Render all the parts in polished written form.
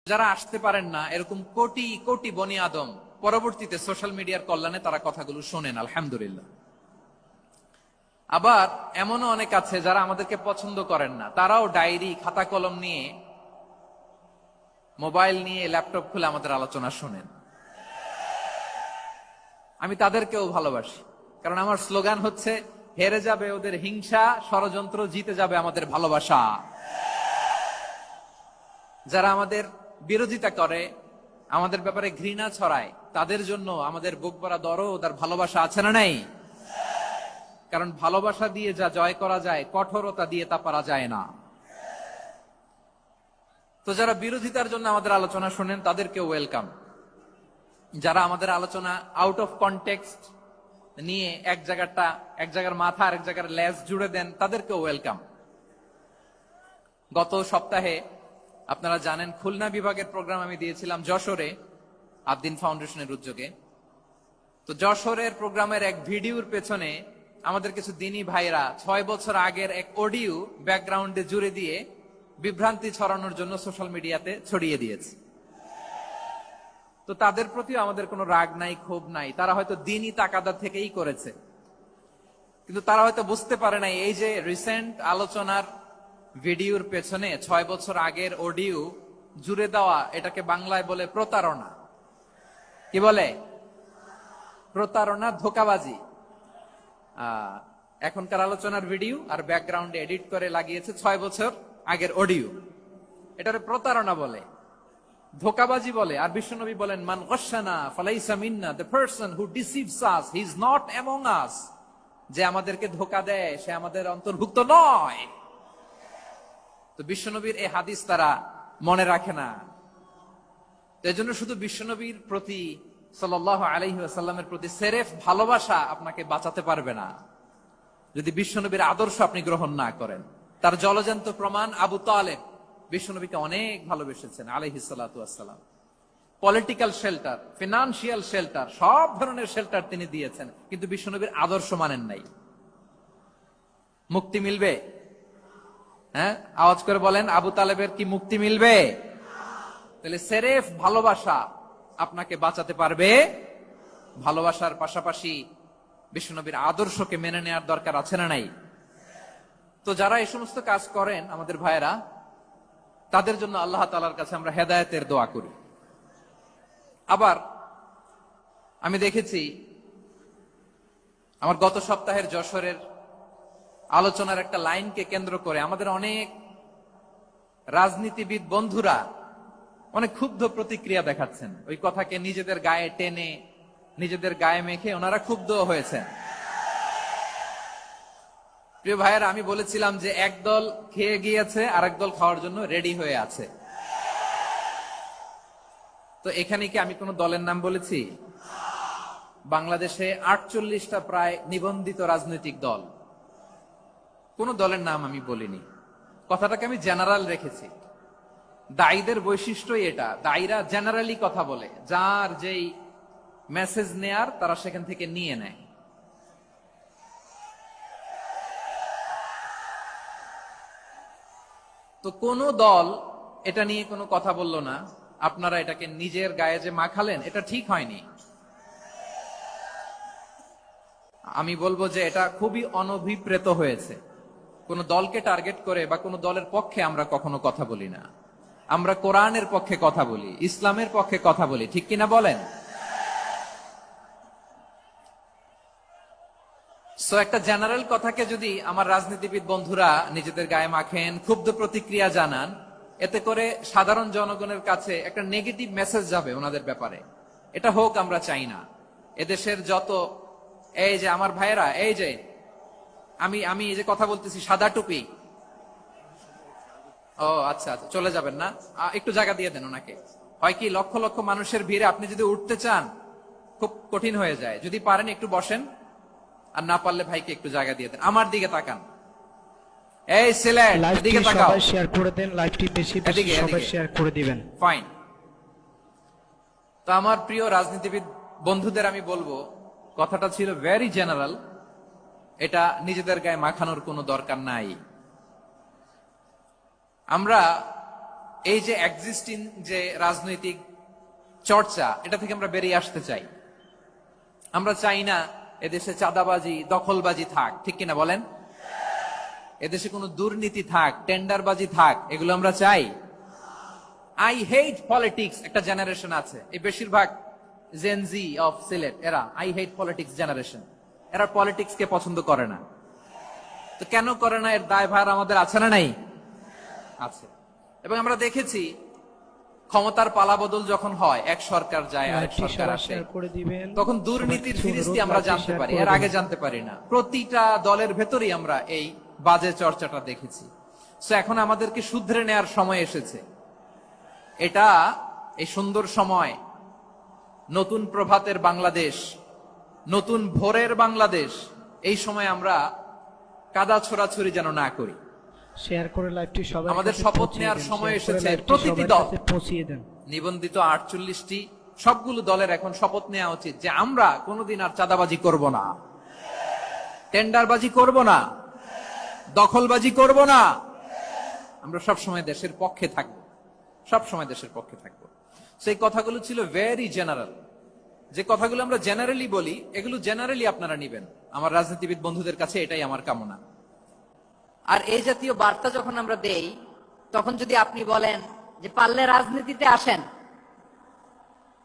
যারা আসতে পারেন না, এরকম কোটি কোটি বনি আদম পরবর্তীতে সোশ্যাল মিডিয়ার কল্যাণে তারা কথাগুলো শোনেন, আলহামদুলিল্লাহ। আবার এমনও অনেক আছে যারা আমাদেরকে পছন্দ করেন না, তারাও ডায়েরি খাতা কলম নিয়ে, মোবাইল নিয়ে, ল্যাপটপ খুলে আমাদের আলোচনা শোনেন। আমি তাদেরকেও ভালোবাসি, কারণ আমার স্লোগান হচ্ছে, হেরে যাবে ওদের হিংসা, ষড়যন্ত্র, জিতে যাবে আমাদের ভালোবাসা। যারা আমাদের বিরোধিতা করে, আমাদের ব্যাপারে ঘৃণা ছড়ায়, তাদের জন্য আমাদের বুক ভরা দরদ আর ভালোবাসা আছে না নাই? কারণ ভালোবাসা দিয়ে যা জয় করা যায়, কঠোরতা দিয়ে তা পারা যায় না। তো যারা বিরোধিতার জন্য আমাদের আলোচনা শোনেন, তাদেরকে ওয়েলকাম। যারা আমাদের আলোচনা আউট অফ কনটেক্সট নিয়ে এক জায়গার মাথা আর এক জায়গার লেজ জুড়ে দেন, তাদেরকে ওয়েলকাম। গত সপ্তাহে আপনারা জানেন, খুলনা বিভাগের প্রোগ্রাম আমি দিয়েছিলাম যশোরে, আদ্দিন ফাউন্ডেশনের উদ্যোগে। তো যশোরের প্রোগ্রামের এক ভিডিওর পেছনে আমাদের কিছু দিনী ভাইরা 6 বছর আগের এক অডিও ব্যাকগ্রাউন্ডে জুড়ে দিয়ে বিভ্রান্তি ছড়ানোর জন্য সোশ্যাল মিডিয়াতে ছড়িয়ে দিয়েছে। তো তাদের প্রতি আমাদের কোনো রাগ নাই, ক্ষোভ নাই। তারা হয়তো দিনই তাকাদা থেকেই করেছে, কিন্তু তারা হয়তো বুঝতে পারে নাই এই যে রিসেন্ট আলোচনার ভিডিওর পেছনে 6 বছর আগের অডিও জুড়ে দেওয়া, এটাকে বাংলায় বলে প্রতারণা। কি বলে? প্রতারণা, ধোঁকাবাজি। এখনকার আলোচনার ভিডিও আর ব্যাকগ্রাউন্ডে এডিট করে লাগিয়েছে 6 বছর আগের অডিও। এটারে প্রতারণা বলে, ধোঁকাবাজি বলে। আর বিশ্বনবী বলেন, মান গশানা ফালাইসা মিন্না, the person who deceives us, he is not among us. যে আমাদেরকে ধোঁকা দেয়, সে আমাদের অন্তর্ভুক্ত নয়। তো বিশ্বনবীর এই হাদিস তারা মনে রাখে না। এই জন্য শুধু বিশ্বনবীর প্রতি সাল্লাল্লাহু আলাইহি ওয়াসাল্লামের প্রতি সেরেফ ভালোবাসা আপনাকে বাঁচাতে পারবে না, যদি বিশ্বনবীর আদর্শ আপনি গ্রহণ না করেন। তার জলজান্ত প্রমাণ, আবু তালেব বিশ্বনবীকে অনেক ভালোবেসেছেন আলাইহিস সালাতু ওয়াসসালাম। পলিটিক্যাল শেল্টার, ফিনান্সিয়াল শেল্টার, সব ধরনের শেল্টার তিনি দিয়েছেন, কিন্তু বিশ্বনবীর আদর্শ মানেন নাই। মুক্তি মিলবে? হ্যাঁ, আওয়াজ করে বলেন, আবু তালেবের কি মুক্তি মিলবে? তাহলে সেরেফ ভালোবাসা আপনাকে বাঁচাতে পারবে। ভালোবাসার পাশাপাশি বিশ্বনবীর আদর্শকে মেনে নেওয়ার দরকার আছে না নাই? তো যারা এই সমস্ত কাজ করেন আমাদের ভাইয়েরা, তাদের জন্য আল্লাহ তাআলার কাছে আমরা হেদায়েতের দোয়া করি। আবার আমি দেখেছি, আমার গত সপ্তাহের যশোরের আলোচনার একটা লাইনকে কেন্দ্র করে আমাদের অনেক রাজনীতিবিদ বন্ধুরা অনেক ক্ষুব্ধ প্রতিক্রিয়া দেখাচ্ছেন। ওই কথাকে নিজেদের গায়ে টেনে, নিজেদের গায়ে মেখে ওনারা ক্ষুব্ধ হয়েছেন। প্রিয় ভাইয়েরা, আমি বলেছিলাম যে একদল খেয়ে গিয়েছে, আর একদল খাওয়ার জন্য রেডি হয়ে আছে। তো এখানে কি আমি কোন দলের নাম বলেছি? বাংলাদেশে 48টা প্রায় নিবন্ধিত রাজনৈতিক দল, কোন দলের নাম আমি বলিনি। কথাটাকে আমি জেনারেল রেখেছি। দায়ীদের বৈশিষ্ট্যই এটা, দায়ীরা জেনারেলি কথা বলে, যার যেই মেসেজ নেয়ার তারা সেখান থেকে নিয়ে নেয়। তো কোন দল এটা নিয়ে কোনো কথা বলল না। আপনারা এটাকে নিজের গায়ে যে মাখালেন, এটা ঠিক হয়নি। আমি বলবো যে এটা খুবই অনভিপ্রেত হয়েছে। কোন দলকে টার্গেট করে বা কোন দলের পক্ষে আমরা কখনো কথা বলি না। আমরা কোরআনের পক্ষে কথা বলি, ইসলামের পক্ষে কথা বলি, ঠিক কিনা বলেন? সো একটা জেনারেল কথাকে যদি আমার রাজনীতিবিদ বন্ধুরা নিজেদের গায়ে মাখেন, ক্ষুব্ধ প্রতিক্রিয়া জানান, এতে করে সাধারণ জনগণের কাছে একটা নেগেটিভ মেসেজ যাবে ওনাদের ব্যাপারে। এটা হোক আমরা চাই না। এদেশের যত, এই যে আমার ভাইয়েরা, এই যে আমি এই যে কথা বলতেছি, সাদা টুপি, ও আচ্ছা আচ্ছা, চলে যাবেন না? একটু জায়গা দিয়ে দেন ওনাকে। হয় কি, লক্ষ লক্ষ মানুষের ভিড়ে আপনি যদি উঠতে চান, খুব কঠিন হয়ে যায়। যদি পারেন একটু বসেন, আর না পারলে ভাইকে একটু জায়গা দিয়ে দেন। আমার দিকে তাকান, এই সিলেট, এদিকে তাকাও। সবাই শেয়ার করে দেন, লাইভটি বেশি বেশি সবাই শেয়ার করে দিবেন। ফাইন। তো আমার প্রিয় রাজনীতিবিদ বন্ধুদের আমি বলবো, কথাটা ছিল ভেরি জেনারেল, এটা নিজেদের গায়ে মাখানোর কোনো দরকার নাই। আমরা এই যে এক্সিস্টিং যে রাজনৈতিক চর্চা, এটা থেকে আমরা বেরিয়ে আসতে চাই। আমরা চাই না এদেশে চাঁদাবাজি, দখলবাজি থাক, ঠিক কিনা বলেন? এদেশে কোনো দুর্নীতি থাক, টেন্ডারবাজি থাক, এগুলো আমরা চাই। আই হেট পলিটিক্স একটা জেনারেশন আছে, এই বেশিরভাগ জেনজি অফ সিলেট, এরা আই হেট পলিটিক্স জেনারেশন। এরা পলিটিক্স কে পছন্দ করে না। তো কেন করে না, এর দায়ভার আমাদের আছে না নাই? আছে। এবং আমরা দেখেছি ক্ষমতার পালাবদল যখন হয়, এক সরকার যায় আরেক সরকার আসে, তখন দুর্নীতির ফিরিস্তি আমরা জানতে পারি, এর আগে জানতে পারি না। প্রতিটা দলের ভেতরেই আমরা এই বাজে চর্চাটা দেখেছি। সো এখন আমাদেরকে শুধরে নেয়ার সময় এসেছে। এটা এই সুন্দর সময়, নতুন প্রভাতের বাংলাদেশ, নতুন ভোরের বাংলাদেশ, এই সময় আমরা কাদা ছোড়াছুরি যেন না করি। শেয়ার করে লাইভটি সবাই আমাদের শপথ নেওয়ার সময় এসেছে। প্রতিটি দল পৌঁছিয়ে দেন। নিবন্ধিত 48টি সবগুলো দলের এখন শপথ নেওয়া উচিত যে আমরা কোনোদিন আর চাঁদাবাজি করব না, টেন্ডারবাজি করব না, দখলবাজি করব না। আমরা সবসময় দেশের পক্ষে থাকব, সবসময় দেশের পক্ষে থাকব। সেই কথাগুলো ছিল ভেরি জেনারেল। যে কথাগুলো আমরা জেনারেলি বলি, এগুলো জেনারেলি আপনারা নিবেন। আমার রাজনীতিবিদ বন্ধুদের কাছে এটাই আমার কামনা। আর এই জাতীয় বার্তা যখন আমরা দেই, তখন যদি আপনি বলেন যে পারলে রাজনীতিতে আসেন,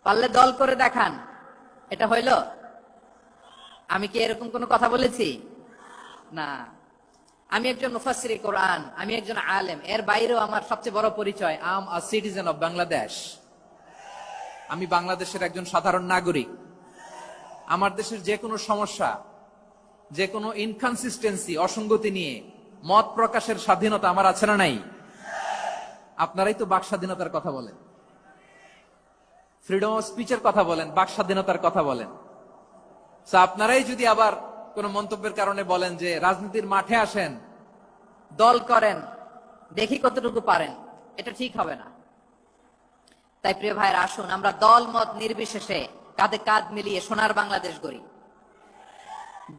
পারলে দল করে দেখান, এটা হইল? আমি কি এরকম কোনো কথা বলেছি? না। আমি একজন মুফাসসিরে কোরআন, আমি একজন আলেম, এর বাইরেও আমার সবচেয়ে বড় পরিচয় I am a citizen of Bangladesh. আমি বাংলাদেশের একজন সাধারণ নাগরিক। আমার দেশের যে কোনো সমস্যা, যে কোনো ইনকনসিস্টেন্সি, অসঙ্গতি নিয়ে মত প্রকাশের স্বাধীনতা আমার আছে না নাই? আপনারাই তো বাক স্বাধীনতার কথা বলেন, ফ্রিডম অফ স্পিচের কথা বলেন, বাক স্বাধীনতার কথা বলেন। আপনারাই যদি আবার কোন মন্তব্যের কারণে বলেন যে রাজনীতির মাঠে আসেন, দল করেন, দেখি কতটুকু পারেন, এটা ঠিক হবে না। তাই প্রিয় ভাইয়ের, আসুন আমরা দল মত নির্বিশেষে কাঁধে কাঁধ মিলিয়ে সোনার বাংলাদেশ গড়ি,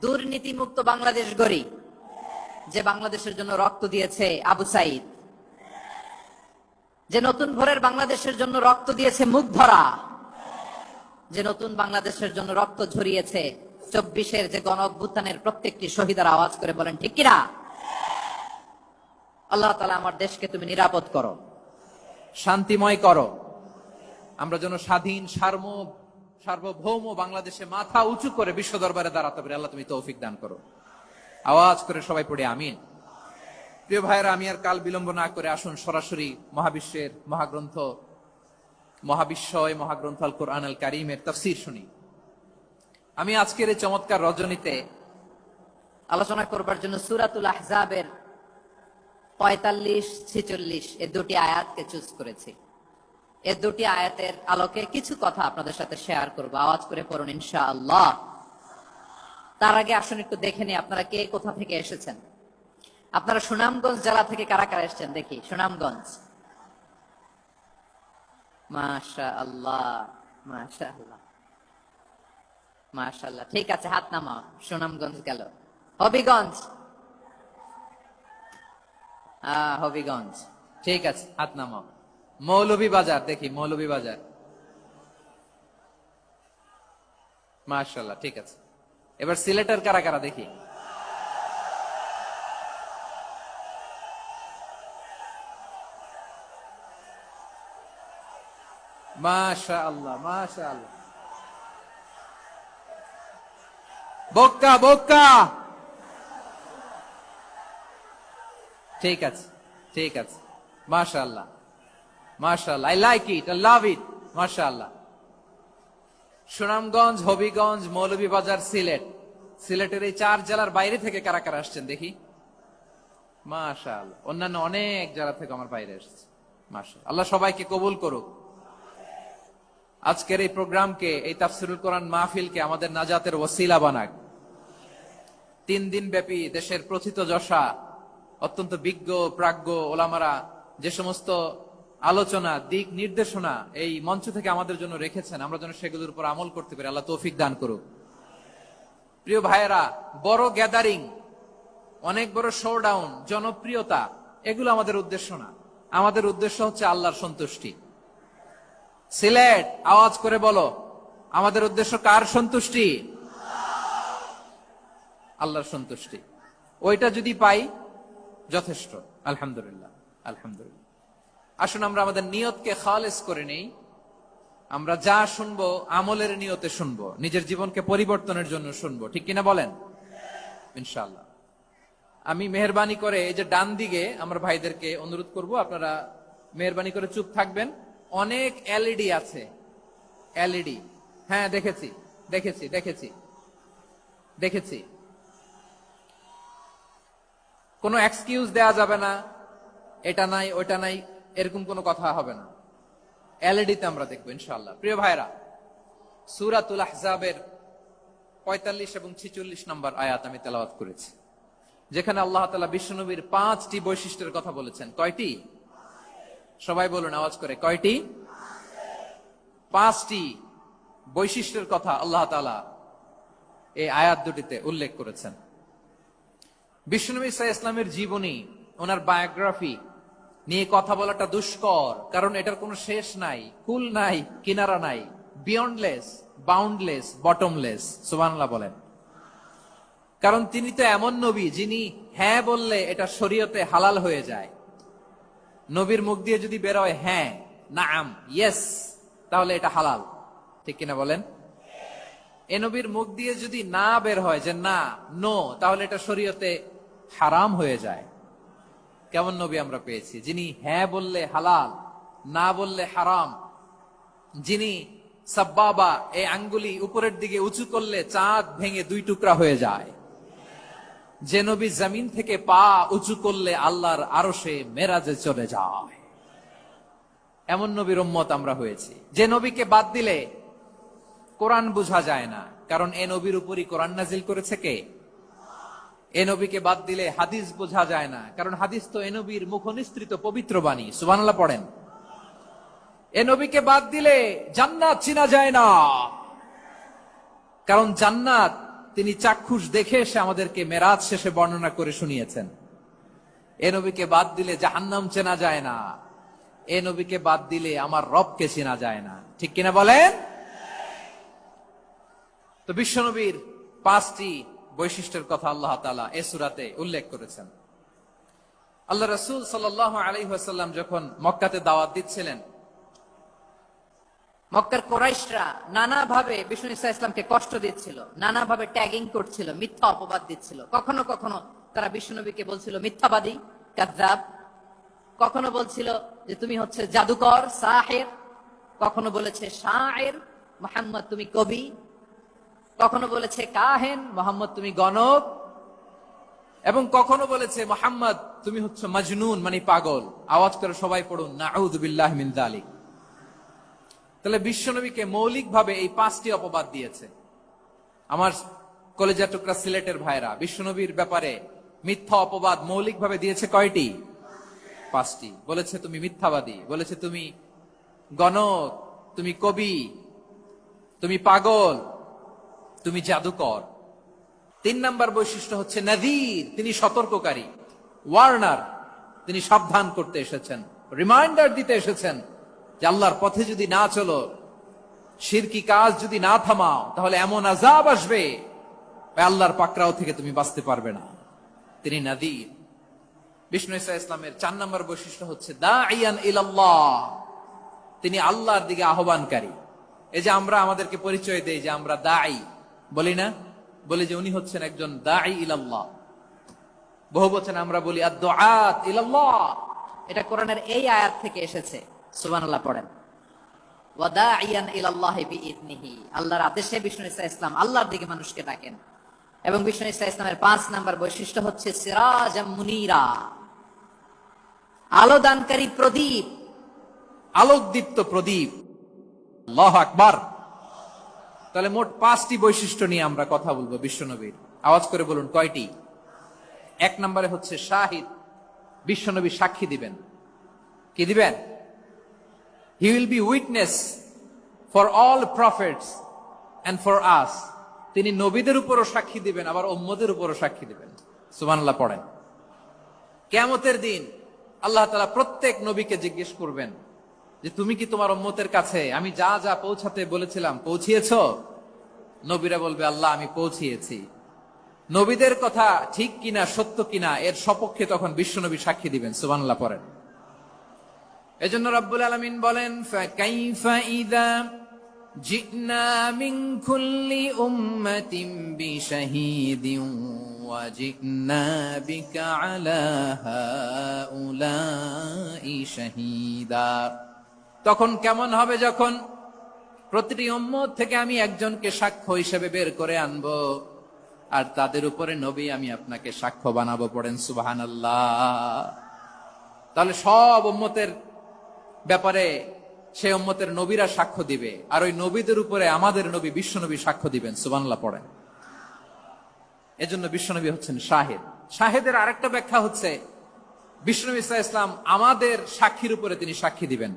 দুর্নীতি মুক্ত বাংলাদেশ গড়ি। যে বাংলাদেশের জন্য রক্ত দিয়েছে আবু সাইদ, যে নতুন ভোরের বাংলাদেশের জন্য রক্ত দিয়েছে মুখ ধরা, যে নতুন বাংলাদেশের জন্য রক্ত ঝরিয়েছে 24-এর যে গণ অভ্যুত্থানের প্রত্যেকটি শহীদের আওয়াজ করে বলেন ঠিক কিনা? আল্লাহ তাআলা আমার দেশকে তুমি নিরাপদ করো, শান্তিময় করো। আমরা যেন স্বাধীন সার্বভৌম বাংলাদেশে মাথা উঁচু করে বিশ্ব দরবারে দাঁড়াতে পারি। আল্লাহ তুমি তৌফিক দান করো। আওয়াজ করে সবাই পড়ে আমিন। প্রিয় ভাইরা, আমি আর কাল বিলম্ব না করে আসুন সরাসরি মহাবিশ্বের মহাগ্রন্থ, মহাবিশ্বয় মহাগ্রন্থ আল কোরআন আল কারীমের তাফসীর শুনি। আমি আজকের এই চমৎকার রজনীতে আলোচনা করবার জন্য সূরাতুল আহজাবের 45-46 এই দুটি আয়াতকে চুজ করেছি। এই দুটি আয়াতের আলোকে কিছু কথা আপনাদের সাথে শেয়ার করব। আওয়াজ করে পড়ুন ইনশাআল্লাহ। তার আগে আসুন একটু দেখে নিই আপনারা কে কোথা থেকে এসেছেন। আপনারা সুনামগঞ্জ জেলা থেকে কারা কারা এসেছেন দেখি। সুনামগঞ্জ, মাশাআল্লাহ মাশাআল্লাহ মাশাআল্লাহ, ঠিক আছে, হাত নামাও। সুনামগঞ্জ গেল। হবিগঞ্জ, হবিগঞ্জ, ঠিক আছে, হাত নামাও। মৌলভীবাজার দেখি, মৌলভীবাজার, মাশাআল্লাহ, ঠিক আছে। এবার সিলেটের কারা কারা দেখি। মাশাআল্লাহ মাশাআল্লাহ। বক্কা বক্কা, ঠিক আছে ঠিক আছে, মাশাআল্লাহ মাশাআল্লাহ, I like it, I love it, মাশাআল্লাহ। সুনামগঞ্জ, হবিগঞ্জ, মৌলভীবাজার, সিলেট। সিলেটের এই 4 জেলার বাইরে থেকে কারা কারা আসছেন দেখি। মাশাআল্লাহ, অন্যান্য অনেক জেলা থেকে আমার বাইরে এসেছে। মাশাআল্লাহ, আল্লাহ সবাইকে কবুল করুক। আজকের এই প্রোগ্রামকে, এই তাফসীরুল কোরআন মাহফিলকে আমাদের নাজাতের ওসিলা বানাক। 3 দিন ব্যাপী দেশের প্রথিতযশা অত্যন্ত বিজ্ঞ প্রাজ্ঞ ওলামারা যে সমস্ত আলোচনা, দিক নির্দেশনা এই মঞ্চ থেকে আমাদের জন্য রেখেছেন, আমরা যেন সেগুলোর উপর আমল করতে পারি। আল্লাহ তৌফিক দান করুক। প্রিয় ভাইয়েরা, বড় গ্যাদারিং, অনেক বড় শোডাউন, জনপ্রিয়তা, এগুলো আমাদের উদ্দেশ্য না। আমাদের উদ্দেশ্য হচ্ছে আল্লাহর সন্তুষ্টি। সিলেট, আওয়াজ করে বলো, আমাদের উদ্দেশ্য কার সন্তুষ্টি? আল্লাহর সন্তুষ্টি। ওইটা যদি পাই যথেষ্ট, আলহামদুলিল্লাহ আলহামদুলিল্লাহ। আসুন আমরা আমাদের নিয়তকে খালেস করে নেই। আমরা যা শুনবো আমলের নিয়তে শুনবো, নিজের জীবনকে পরিবর্তনের জন্য শুনবো, ঠিক কিনা বলেন? ইনশাআল্লাহ। আমি মেহরবানি করে এই যে ডান দিকে আমার ভাইদেরকে অনুরোধ করব, আপনারা মেহরবানি করে চুপ থাকবেন। অনেক এলইডি আছে, এলইডি। হ্যাঁ, দেখেছি দেখেছি দেখেছি দেখেছি। কোনো এক্সকিউজ দেয়া যাবে না, এটা নাই ওটা নাই, এরকম কোনো কথা হবে না। এলইডিতে আমরা দেখবো ইনশাআল্লাহ। প্রিয় ভাইরা, সূরাতুল আহজাবের 45 এবং 46 নম্বর আয়াত আমি তেলাওয়াত করেছি, যেখানে আল্লাহ তাআলা বিশ্বনবীর 5টি বৈশিষ্ট্যের কথা বলেছেন। কয়টি? সবাই বলুন আওয়াজ করে, কয়টি? 5টি বৈশিষ্ট্যের কথা আল্লাহ তাআলা এই আয়াত দুটিতে উল্লেখ করেছেন। বিশ্বনবী সাল্লাল্লাহু আলাইহি ওয়াসাল্লামের জীবনী, ওনার বায়োগ্রাফি নিয়ে কথা বলাটা দুষ্কর, কারণ এটার কোনো শেষ নাই, কুল নাই, কিনারা নাই, বিয়ন্ডলেস, বাউন্ডলেস, বটমলেস। সুবহানাল্লাহ বলেন। কারণ তিনি তো এমন নবী যিনি হ্যাঁ বললে এটা শরীয়তে হালাল হয়ে যায়। নবীর মুখ দিয়ে যদি বেরোয় হ্যাঁ, নাআম, ইয়েস, তাহলে এটা হালাল, ঠিক কিনা বলেন? এ নবীর মুখ দিয়ে যদি না বের হয় যে না, নো, তাহলে এটা শরীয়তে হারাম হয়ে যায়। কেমন নবী আমরা পেয়েছি, যিনি হ্যাঁ বললে হালাল, না বললে হারাম, যিনি সাব্বাবা, এই আঙ্গুলি উপরের দিকে উঁচু করলে চাঁদ ভেঙে 2 টুকরা হয়ে যায়, যে নবী জমিন থেকে পা উঁচু করলে আল্লাহর আরশে মেরাজে চলে যায়, এমন নবীর উম্মত আমরা হয়েছি। যে নবীকে বাদ দিলে কোরআন বোঝা যায় না, কারণ এ নবীর উপরই কোরআন নাজিল করেছে কে? এ নবীকে বাদ দিলে হাদিস বোঝা যায় না, কারণ হাদিস তো এ নবীর মুখনিসৃত পবিত্র বাণী। সুবহানাল্লাহ পড়েন। এ নবীকে বাদ দিলে জান্নাত চিনা যায় না, কারণ জান্নাত তিনি চাক্ষুষ দেখে এসে আমাদেরকে মেরাজ শেষে বর্ণনা করে শুনিয়েছেন। এ নবীকে বাদ দিলে জাহান্নাম চেনা যায় না, এ নবীকে বাদ দিলে আমার রবকে চেনা যায় না, ঠিক কিনা বলেন? তো বিশ্বনবীর 5টি বৈশিষ্ট্যের কথা আল্লাহ তাআলা এই সূরাতে উল্লেখ করেছেন। আল্লাহ রাসূল সাল্লাল্লাহু আলাইহি ওয়াসাল্লাম যখন মক্কাতে দাওয়াত দিচ্ছিলেন, মক্কার কুরাইশরা নানাভাবে বিষ্ণু ইসা ইসলামকে কষ্ট দিচ্ছিল, নানাভাবে ট্যাগিং করছিল, মিথ্যা অপবাদ দিচ্ছিল। কখনো কখনো তারা বিশ্বনবীকে বলছিল মিথ্যাবাদী, কাযযাব। কখনো বলছিল যে তুমি হচ্ছে জাদুকর, সাহির। কখনো বলেছে শায়ের, মুহাম্মদ তুমি কবি। কখনো বলেছে কাহেন, মুহাম্মদ তুমি গণক। এবং কখনো বলেছে মুহাম্মদ তুমি হচ্ছে মাজনুন, মানে পাগল। আওয়াজ করে সবাই পড়ুন, নাউযু বিল্লাহি মিন যালিক। তাহলে বিশ্বনবীকে মৌলিকভাবে এই 5টি অপবাদ দিয়েছে। আমার কলেজা টুকরা সিলেটের ভাইরা, বিশ্বনবীর ব্যাপারে মিথ্যা অপবাদ মৌলিকভাবে দিয়েছে কয়টি? 5টি। বলেছে তুমি মিথ্যাবাদী, বলেছে তুমি গণক, তুমি কবি, তুমি পাগল, তুমি জাদুকর। 3 নাম্বার বৈশিষ্ট্য হচ্ছে নাযীর, তিনি সতর্ককারী, ওয়ার্নার, তিনি সাবধান করতে এসেছেন, রিমাইন্ডার দিতে এসেছেন যে আল্লাহর পথে যদি না চলো, শিরকি কাজ যদি না থামাও, তাহলে এমন আযাব আসবে আল্লাহর পাকড়াও থেকে তুমি বাঁচতে পারবে না। তিনি নাযীর। বিষ্ণু ইসা ইসলামের 4 নম্বর বৈশিষ্ট্য হচ্ছে দাঈয়ান ইলাল্লাহ, তিনি আল্লাহর দিকে আহ্বানকারী। এই যে আমরা আমাদেরকে পরিচয় দেই যে আমরা দাঈ, বলি না? বলি যে উনি হচ্ছেন একজন দাঈ ইলাল্লাহ। বহু বচনে আমরা বলি আদ-দুআত ইলাল্লাহ। এটা কোরআনের এই আয়াত থেকে এসেছে। সুবহানাল্লাহ পড়েন। ওয়া দাঈয়ান ইলাল্লাহি বিইذনিহি, আল্লাহর আদেশে বিষ্ণু ইসা ইসলাম আল্লাহর দিকে মানুষকে ডাকেন। এবং বিষ্ণু ইসা ইসলামের 5 নাম্বার বৈশিষ্ট্য হচ্ছে সিরাজাম মুনীরা, আলোদানকারী প্রদীপ, আলোকদীপ্ত প্রদীপ। আল্লাহু আকবার। তাহলে মোট 5টি বৈশিষ্ট্য নিয়ে আমরা কথা বলবো বিশ্বনবীর। আওয়াজ করে বলুন কয়টি? 1 নম্বরে হচ্ছে শাহিদ, বিশ্বনবী সাক্ষী দিবেন। কি দিবেন? He will be witness for all prophets and for us. তিনি নবীদের উপরও সাক্ষী দিবেন, আবার উম্মতের উপরও সাক্ষী দিবেন। সুবহানাল্লাহ পড়েন। কিয়ামতের দিন আল্লাহ তাআলা প্রত্যেক নবীকে জিজ্ঞেস করবেন যে তুমি কি তোমার উম্মতের কাছে আমি যা যা পৌঁছাতে বলেছিলাম পৌঁছিয়েছো? নবীরা বলবে আল্লাহ আমি পৌঁছিয়েছি। নবীদের কথা ঠিক কিনা সত্য কিনা এর সপক্ষে তখন বিশ্বনবী সাক্ষী দিবেন। সুবহানাল্লাহ পড়েন। এজন্য রব্বুল আলামিন বলেন ফাকাইফা ইযা জিনা মিন কুল্লি উম্মাতিন বিশাহীদিন ওয়া জিনা বিকা আলা হাউলাই শাহীদা। তখন কেমন হবে যখন প্রতিটি উম্মত থেকে আমি একজনকে সাক্ষ্য হিসেবে বের করে আনবো, আর তাদের উপরে নবী আমি আপনাকে সাক্ষ্য বানাবো। পড়েন সুবহানাল্লাহ। তাহলে সব উম্মতের ব্যাপারে সে উম্মতের নবীরা সাক্ষ্য দিবে, আর ওই নবীদের উপরে আমাদের নবী বিশ্বনবী সাক্ষ্য দিবেন। সুবহানাল্লাহ পড়েন। এজন্য বিশ্বনবী হচ্ছেন শাহিদ। শাহিদের আরেকটা ব্যাখ্যা হচ্ছে বিশ্বনবী সাল্লাল্লাহু আলাইহি ওয়াসাল্লাম আমাদের সাক্ষীর উপরে তিনি সাক্ষী দিবেন।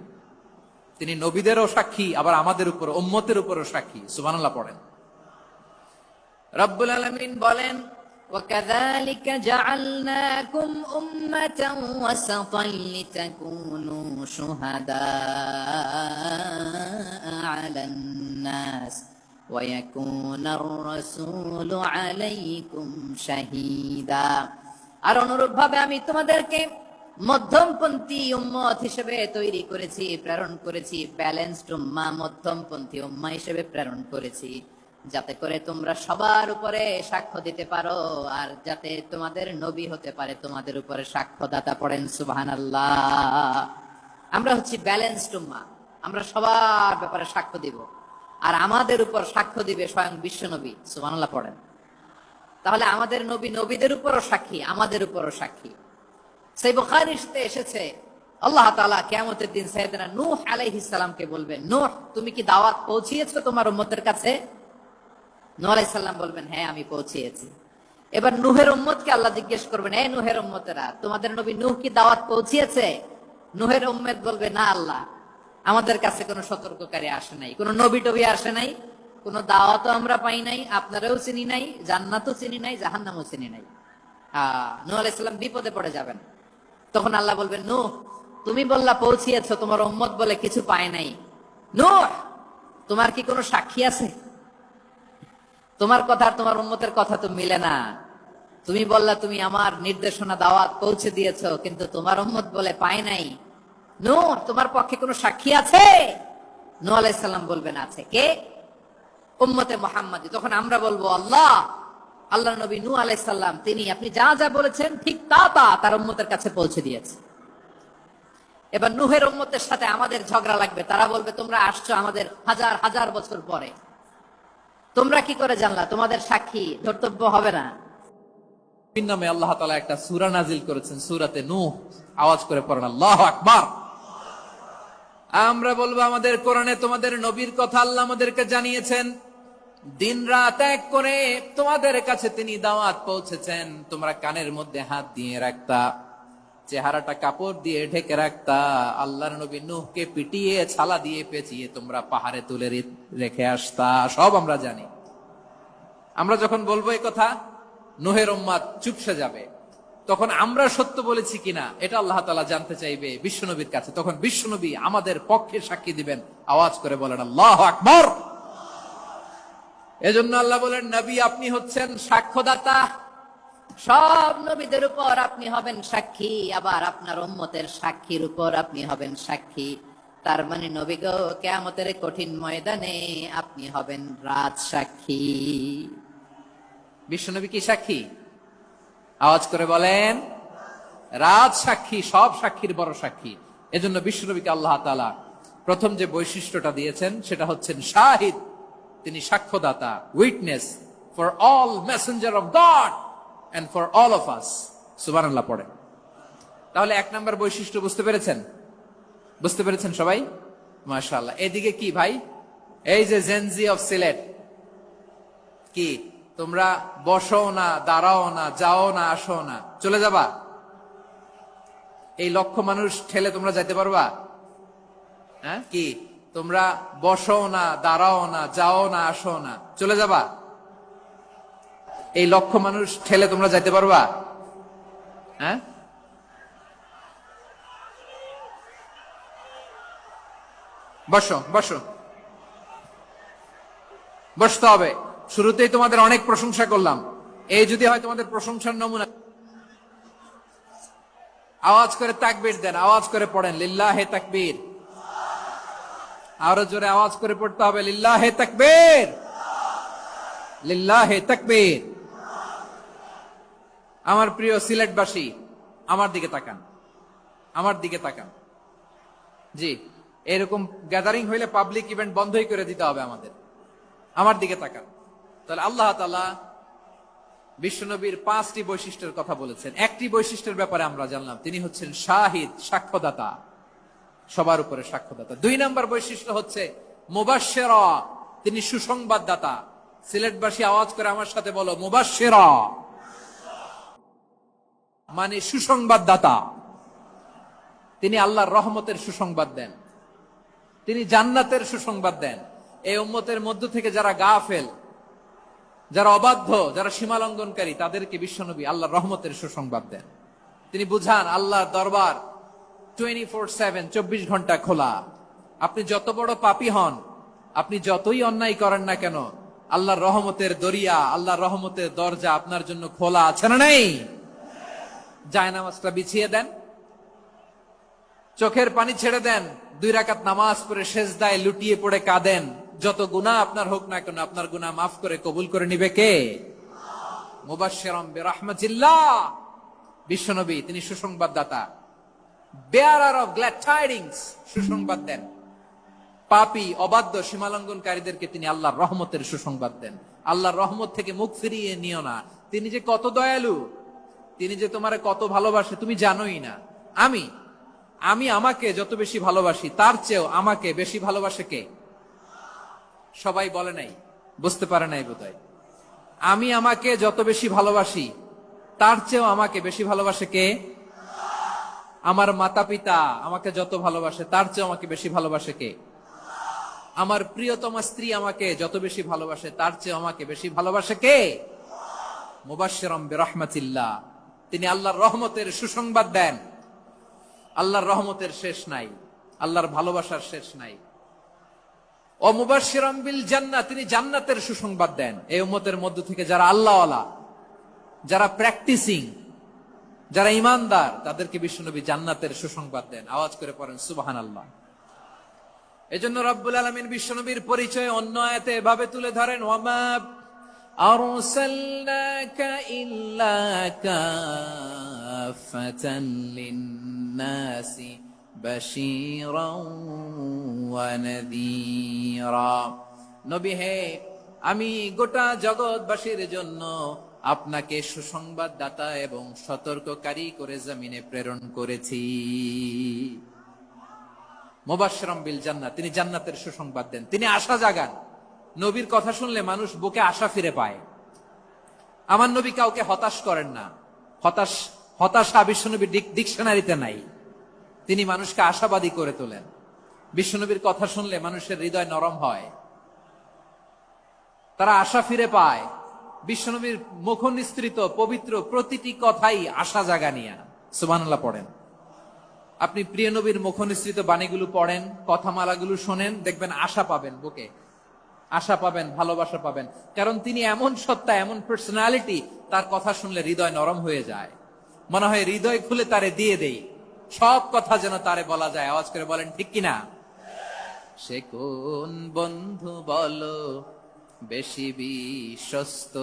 তিনি নবীদেরও সাক্ষী, আবার আমাদের উপর উম্মতের উপরও সাক্ষী। সুবহানাল্লাহ পড়েন। রব্বুল আলামিন বলেন وَكَذَلِكَ جَعَلْنَاكُمْ أُمَّةً وَسَطًا لِتَكُونُوا شُهَدَاءَ عَلَى النَّاسِ وَيَكُونَ الرَّسُولُ عَلَيْكُمْ شَهِيدًا। আর অনুরূপভাবে আমি তোমাদেরকে মধ্যমপন্থী উম্মত হিসেবে তৈরি করেছি, প্রেরণ করেছি। ব্যালেন্সড উম্মাহ, মধ্যমপন্থী উম্মাহ হিসেবে প্রেরণ করেছি, যাতে করে তোমরা সবার উপরে সাক্ষ্য দিতে পারো, আর যাতে তোমাদের নবী হতে পারে তোমাদের উপরে সাক্ষ্যদাতা। পড়েন সুবহানাল্লাহ। আমরা হচ্ছি ব্যালেন্সড উম্মাহ, আমরা সবার ব্যাপারে সাক্ষ্য দিব, আর আমাদের উপর সাক্ষ্য দিবে স্বয়ং বিশ্বনবী। সুবহানাল্লাহ পড়েন। তাহলে আমাদের নবী নবীদের উপরও সাক্ষী, আমাদের উপরও সাক্ষী। সেই বুখারীতে এসেছে আল্লাহ তাআলা কিয়ামতের দিন সাইয়েদনা নূহ আলাইহিস সালামকে বলবেন, নূহ তুমি কি দাওয়াত পৌঁছিয়েছো তোমার উম্মতের কাছে? নূহ আলাইহিস সালাম বলবেন হ্যাঁ আমি পৌঁছিয়েছি। এবার নূহের উম্মতকে আল্লাহ জিজ্ঞেস করবেন, এই নূহের উম্মতেরা তোমাদের নবী নূহ কি দাওয়াত পৌঁছিয়েছে? নূহের উম্মত বলবে না আল্লাহ, আমাদের কাছে কোনো সতর্ককারী আসে নাই, কোনো নবী টবি আসে নাই, কোনো দাওয়াতও আমরা পাই নাই, আপনারাও চিনি নাই, জান্নাতও চিনি নাই, জাহান্নামও চিনি নাই। নূহ আলাইহিস সালাম বিপদে পড়ে যাবেন। তখন আল্লাহ বলবেন নূহ তুমি বললা পৌঁছিয়েছো, তোমার উম্মত বলে কিছু পায় নাই। নূহ তোমার কি কোনো সাক্ষী আছে? তোমার কথা আর তোমার উম্মতের কথা তো মিলে না। তুমি বললা তুমি আমার নির্দেশনা দাওয়াত পৌঁছে দিয়েছো, কিন্তু তোমার উম্মত বলে পায় নাই। নূহ তোমার পক্ষে কোনো সাক্ষী আছে? নূহ আলাইহিস সালাম বলবেন আছে। কে? উম্মতে মুহাম্মাদী। তখন আমরা বলবো আল্লাহ নবী নূহ আলাইহিস সালাম তিনি আপনি যা যা বলেছেন ঠিক তা তার উম্মতের কাছে পৌঁছে দিয়েছে। এবার নূহের উম্মতের সাথে আমাদের ঝগড়া লাগবে। তারা বলবে তোমরা আসছো আমাদের হাজার হাজার বছর পরে, তোমরা কি করে জানলা? তোমাদের সাক্ষী ধর্তব্য হবে না? নামে আল্লাহ তাআলা একটা সূরা নাজিল করেছেন, সূরাতে নূহ। আওয়াজ করে পড়েন আল্লাহু আকবার। আমরা বলবো আমাদের কোরআনে তোমাদের নবীর কথা আল্লাহ আমাদেরকে জানিয়েছেন, দিন রাত এক করে তোমাদের কাছে তিনি দাওয়াত পৌঁছেছেন। তোমরা কানের মধ্যে হাত দিয়ে রাখতা, চেহারাটা কাপড় দিয়ে ঢেকে রাখতা। আল্লাহর নবী নূহকে পিটিয়ে ছালা দিয়ে পেঁচিয়ে তোমরা পাহাড়ে তুলে রেখে আসতা। সব আমরা জানি। আমরা যখন বলবো এই কথা, নূহের উম্মাত চুপসে যাবে। তখন আমরা সত্য বলেছি কিনা এটা আল্লাহ তাআলা জানতে চাইবে বিশ্বনবীর কাছে। তখন বিশ্বনবী আমাদের পক্ষে সাক্ষী দিবেন। আওয়াজ করে বলেন আল্লাহু আকবার। এজন্য আল্লাহ বলেন নবী আপনি হচ্ছেন সাক্ষ্যদাতা, সব নবীদের উপর আপনি হবেন সাক্ষী, আবার আপনার উম্মতের সাক্ষীর উপর আপনি হবেন সাক্ষী। তার মানে নবী গো কিয়ামতের কঠিন ময়দানে আপনি হবেন রাজ সাক্ষী। বিশ্বনবী কি সাক্ষী? আওয়াজ করে বলেন রাজ সাক্ষী, সব সাক্ষীর বড় সাক্ষী। এজন্য বিশ্বনবীকে আল্লাহ তাআলা প্রথম যে বৈশিষ্ট্যটা দিয়েছেন সেটা হচ্ছেন শাহিদ। তিনি সাক্ষ্যদাতা, witness for all messenger of God and for all of us. সুবহানাল্লাহ পড়েন। তাহলে এক নাম্বার বৈশিষ্ট্য বুঝতে পেরেছেন? বুঝতে পেরেছেন সবাই? মাশাআল্লাহ। এদিকে কি ভাই, এই যে জেনজি অফ সিলেট, কি তোমরা বসো না, দাঁড়াও না, যাও না, আসো না, চলে যাবা? এই লক্ষ মানুষ ঠেলে তোমরা যাইতে পারবা? হ্যাঁ, কি তোমরা বসো না, দাঁড়াও না, যাও না, আসো না, চলে যাবা? এই লক্ষ মানুষ ঠেলে তোমরা যাইতে পারবা? হ্যাঁ, বসো বসো, বসতে হবে। শুরুতেই তোমাদের অনেক প্রশংসা করলাম, এই যদি হয় তোমাদের প্রশংসার নমুনা। আওয়াজ করে তাকবীর দেন, আওয়াজ করে পড়েন লিল্লাহে তাকবীর। আরো জোরে আওয়াজ করে পড়তে হবে লিল্লাহে তাকবীর, লিল্লাহে তাকবীর। আমার প্রিয় সিলেটবাসী, আমার দিকে তাকান, আমার দিকে তাকান। জি, এরকম গ্যাদারিং হইলে পাবলিক ইভেন্ট বন্ধই করে দিতে হবে আমাদের। আমার দিকে তাকান। তাহলে আল্লাহ তাআলা বিশ্বনবীর 5টি বৈশিষ্ট্যের কথা বলেছেন। একটি বৈশিষ্ট্যের ব্যাপারে আমরা জানলাম, তিনি হচ্ছেন শাহিদ, সাক্ষ্যদাতা, সবার উপরে সাক্ষ্যদাতা। 2 নম্বর বৈশিষ্ট্য হচ্ছে মুবাশশিরা, তিনি সুসংবাদদাতা। সিলেটবাসী আওয়াজ করে আমার সাথে বলো মুবাশশিরা, মানে সুসংবাদদাতা। তিনি আল্লাহর রহমতের সুসংবাদ দেন, তিনি জান্নাতের সুসংবাদ দেন। এই উম্মতের মধ্য থেকে যারা গাফেল, যারা অবাধ্য, যারা সীমালঙ্ঘনকারী, তাদেরকে বিশ্বনবী আল্লাহর রহমতের সুসংবাদ দেন। তিনি বুঝান আল্লাহর দরবার 24/7, 24 ঘন্টা খোলা। আপনি যত বড় পাপী হন, আপনি যতই অন্যায় করেন না কেন, আল্লাহর রহমতের দরিয়া, আল্লাহর রহমতের দরজা আপনার জন্য খোলা আছে না নেই? জায়নামাজটা বিছিয়ে দেন, চোখের পানি ছেড়ে দেন, 2 রাকাত নামাজ পড়ে সেজদায় লুটিয়ে পড়ে কাঁদেন। যত গুনাহ আপনার হোক না কেন, আপনার গুনাহ মাফ করে কবুল করে নিবে কে? মুবাশশিরাম বিরাহমাতিল্লাহ, বিশ্বনবী তিনি সুসংবাদদাতা, বেয়ারার অফ গ্ল্যাড টাইডিংস, সুসংবাদ দেন। পাপী, অবাধ্য, সীমালঙ্ঘনকারীদেরকে তিনি আল্লাহর রহমতের সুসংবাদ দেন। আল্লাহর রহমত থেকে মুখ ফিরিয়ে নিও না। তিনি যে কত দয়ালু, তিনি যে তোমারে কত ভালোবাসে তুমি জানোই না। আমি আমাকে যত বেশি ভালোবাসি, তার চেয়েও আমাকে বেশি ভালোবাসে কে? সবাই বলে নাই, বুঝতে পারে নাই বোধহয়। আমি আমাকে যত বেশি ভালোবাসি, তার চেয়েও আমাকে বেশি ভালোবাসে কে? আমার মাতা পিতা আমাকে যত ভালোবাসে, তার চেয়েও আমাকে বেশি ভালোবাসে কে? আমার প্রিয়তমা স্ত্রী আমাকে যত বেশি ভালোবাসে, তার চেয়েও আমাকে বেশি ভালোবাসে কে? মুবাশশিরাম বিরাহমাতিল্লাহ, তিনি আল্লাহর রহমতের সুসংবাদ দেন। আল্লাহর রহমতের শেষ নাই, আল্লাহর ভালোবাসার শেষ নাই। ও মুবাশশিরাম বিল জান্নাহ, তিনি জান্নাতের সুসংবাদ দেন। এই উম্মতের মধ্য থেকে যারা আল্লাহওয়ালা, যারা প্র্যাকটিসিং, যারা ইমানদার, তাদেরকে বিশ্বনবী জান্নাতের সুসংবাদ দেন। আওয়াজ করে পড়েন সুবহানাল্লাহ। এজন্য রব্বুল আলামিন বিশ্বনবীর পরিচয় অন্য আয়াতে এভাবে তুলে ধরেন, ওয়ামা আরসালনাকা ইল্লা কাফাতান লিন-নাসি বাশীরাও ওয়া নাযীরা। নবী হে, আমি গোটা জগৎবাসীর জন্য আপনাকে সুসংবাদদাতা এবং সতর্ককারী করে জমিনে প্রেরণ করেছি। মুবাশশিরাম বিল জান্নাহ, তিনি জান্নাতের সুসংবাদ দেন, তিনি আশা জাগান। নবীর কথা শুনলে মানুষ বুকে আশা ফিরে পায়। আমার নবী কাউকে হতাশ করেন না। হতাশা বিশ্বনবীর ডিকশনারিতে নাই। তিনি মানুষকে আশাবাদী করে তোলেন। বিশ্বনবীর কথা শুনলে মানুষের হৃদয় নরম হয়, তারা আশা ফিরে পায়। বিশ্বনবীর মুখ নিঃসৃত পবিত্র প্রতিটি কথাই আশা জাগানিয়া। সুবহানাল্লাহ পড়েন। আপনি প্রিয় নবীর মুখ নিঃসৃত বাণীগুলো পড়েন, কথামালাগুলো শোনেন, দেখবেন আশা পাবেন, বুকে আশা পাবেন, ভালোবাসা পাবেন। কারণ তিনি এমন সত্তা, এমন পার্সোনালিটি, তার কথা শুনলে হৃদয় নরম হয়ে যায়। মনে হয় হৃদয় খুলে তারে দিয়ে দেই, সব কথা যেন তারে বলা যায়। আওয়াজ করে বলেন ঠিক কিনা? সে কোন বন্ধু বলো বেশি বিশ্বস্ত,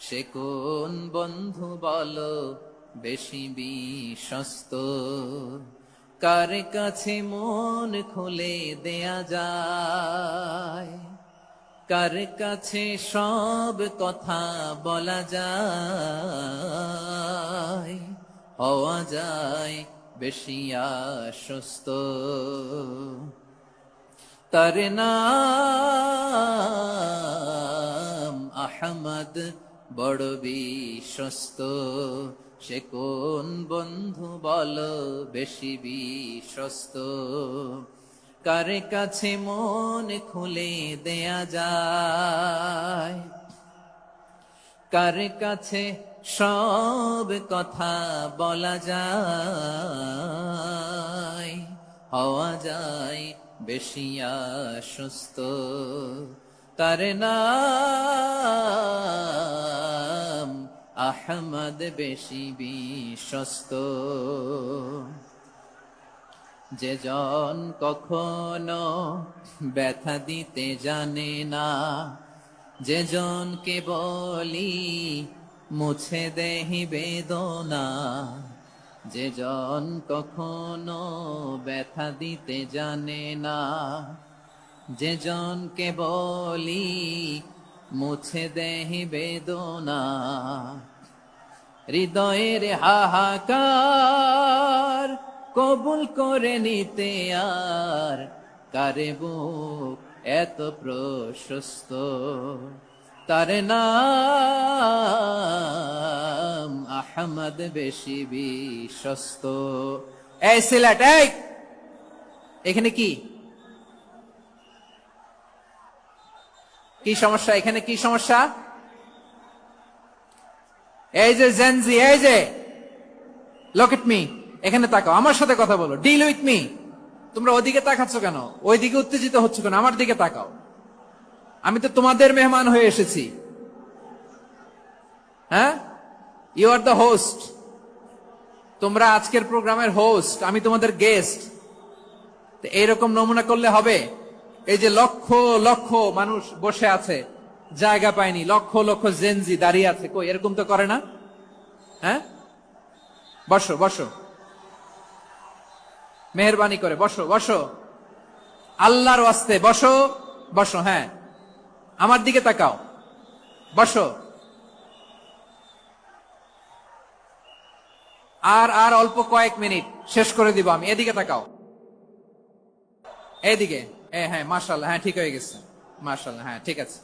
সে কোন বন্ধু বলো বেশি বিশ্বস্ত, কার কাছে মন খুলে দেয়া যায়, কার কাছে সব কথা বলা যায়, হওয়া যায় বেশি আশ্বস্ত। তার নাম আহমদ, বড় বিশ্বস্ত। সে কোন বন্ধু বলো বেশি বিশ্বস্ত, কার কাছে মন খুলে দেয়া যায়, কার কাছে সব কথা বলা যায়, হওয়া যায় বেশি আশ্বস্ত, তার নাম আহমদ বেশি বিশ্বস্ত। যে জন কখনো ব্যথা দিতে জানে না, যে জনকে বলি মুছে দেহি বেদনা, যে জন কখনো ব্যথা দিতে জানে না, যে জনকে বলি মুছে দেহি বেদনা, হৃদয়ের হাহাকার কবুল করে নিতে আর কারে বুক এত প্রশস্ত, তার নাম আহমদ বেশি বিশ্বস্ত। এই সিলেট, এই এখানে কি কি সমস্যা? এখানে কি সমস্যা? এই যে জেনজি, এই যে লুক এট মি, এখানে তাকাও, আমার সাথে কথা বলো, ডিল উইথ মি। তোমরা ওদিকে তাকাচ্ছ কেন? ওইদিকে উত্তেজিত হচ্ছ কেন? আমার দিকে তাকাও, আমি তো তোমাদের মেহমান হয়ে এসেছি। হ্যাঁ, ইউ আর দ্য হোস্ট, তোমরা আজকের প্রোগ্রামের হোস্ট, আমি তোমাদের গেস্ট। এইরকম নমুনা করলে হবে? এই যে লক্ষ লক্ষ মানুষ বসে আছে, জায়গা পায়নি, লক্ষ লক্ষ জেনজি দাঁড়িয়ে আছে, কই এরকম তো করে না? হ্যাঁ, বসো বসো, মেহরবানি করে বসো বসো, আল্লাহর ওয়াস্তে বসো বসো। হ্যাঁ, আমার দিকে তাকাও, বসো। আর আর অল্প কয়েক মিনিট, শেষ করে দিব আমি। এদিকে তাকাও, এইদিকে। হ্যাঁ, মাশাআল্লাহ, হ্যাঁ ঠিক হয়ে গেছে, মাশাআল্লাহ, হ্যাঁ ঠিক আছে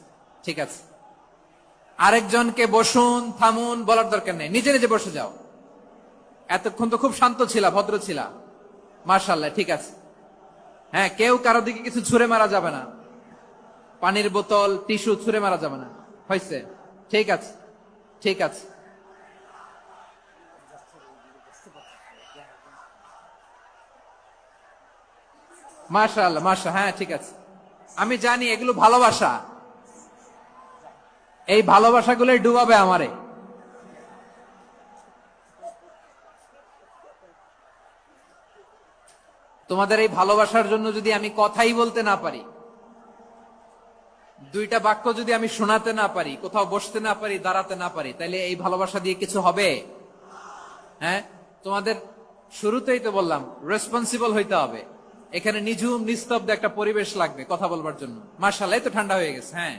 ঠিক আছে। আরেকজনকে বসুন থামুন বলার দরকার নেই, নিজে নিজে বসে যাও। এতক্ষণ তো খুব শান্ত ছিলা, ভদ্র ছিলা, মাশাআল্লাহ, ঠিক আছে। হ্যাঁ, কেউ কারো দিকে কিছু ছুঁড়ে মারা যাবে না, পানির বোতল টিস্যু ছুঁড়ে মারা যাবে না, হয়েছে? ঠিক আছে ঠিক আছে। মাশাআল্লাহ মাশাআল্লাহ, হ্যাঁ ঠিক আছে। আমি জানি এগুলো ভালোবাসা, এই ভালোবাসাগুলোই ডুবাবে আমারে। তোমাদের এই ভালোবাসার জন্য যদি আমি কথাই বলতে না পারি, দুইটা বাক্য যদি আমি শোনাতে না পারি, কোথাও বসতে না পারি, দাঁড়াতে না পারি, তাহলে এই ভালোবাসা দিয়ে কিছু হবে? হ্যাঁ, তোমাদের শুরুতেই তো বললাম রেসপন্সিবল হইতে হবে। এখানে নিঝুম নিস্তব্ধ একটা পরিবেশ লাগবে কথা বলবার জন্য। মাশাআল্লাহ, তো ঠান্ডা হয়ে গেছে। হ্যাঁ,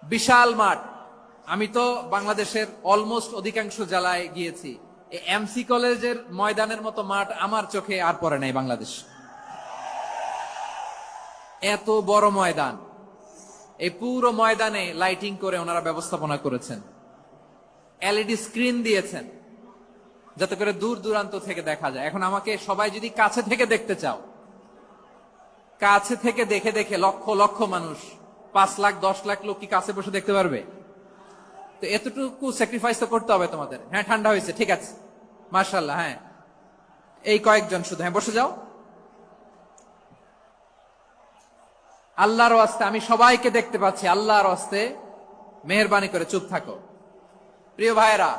বিশাল মাঠ। আমি তো বাংলাদেশের অলমোস্ট অধিকাংশ জেলায় গিয়েছি, এই এমসি কলেজের ময়দানের মতো মাঠ আমার চোখে আর পড়ে নাই বাংলাদেশ। এত বড় ময়দান, এই পুরো ময়দানে লাইটিং করে ওনারা ব্যবস্থাপনা করেছেন, এলইডি স্ক্রিন দিয়েছেন যাতে করে দূর দূরান্ত থেকে দেখা যায়। এখন আমাকে সবাই যদি কাছে থেকে দেখতে চাও, কাছে থেকে দেখে দেখে লক্ষ লক্ষ মানুষ, 5 লাখ 10 লাখ লোক কি কাছে বসে দেখতে পারবে? তো এতটুকু স্যাক্রিফাইস তো করতে হবে তোমাদের। হ্যাঁ, ঠান্ডা হয়েছে, ঠিক আছে, মাশাআল্লাহ। হ্যাঁ, এই কয়েকজন শুধু, হ্যাঁ বসে যাও। আল্লাহর ওয়াস্তে আমি সবাইকে দেখতে পাচ্ছি, আল্লাহর ওয়াস্তে মেহেরবানি করে চুপ থাকো। প্রিয় ভাইয়েরা,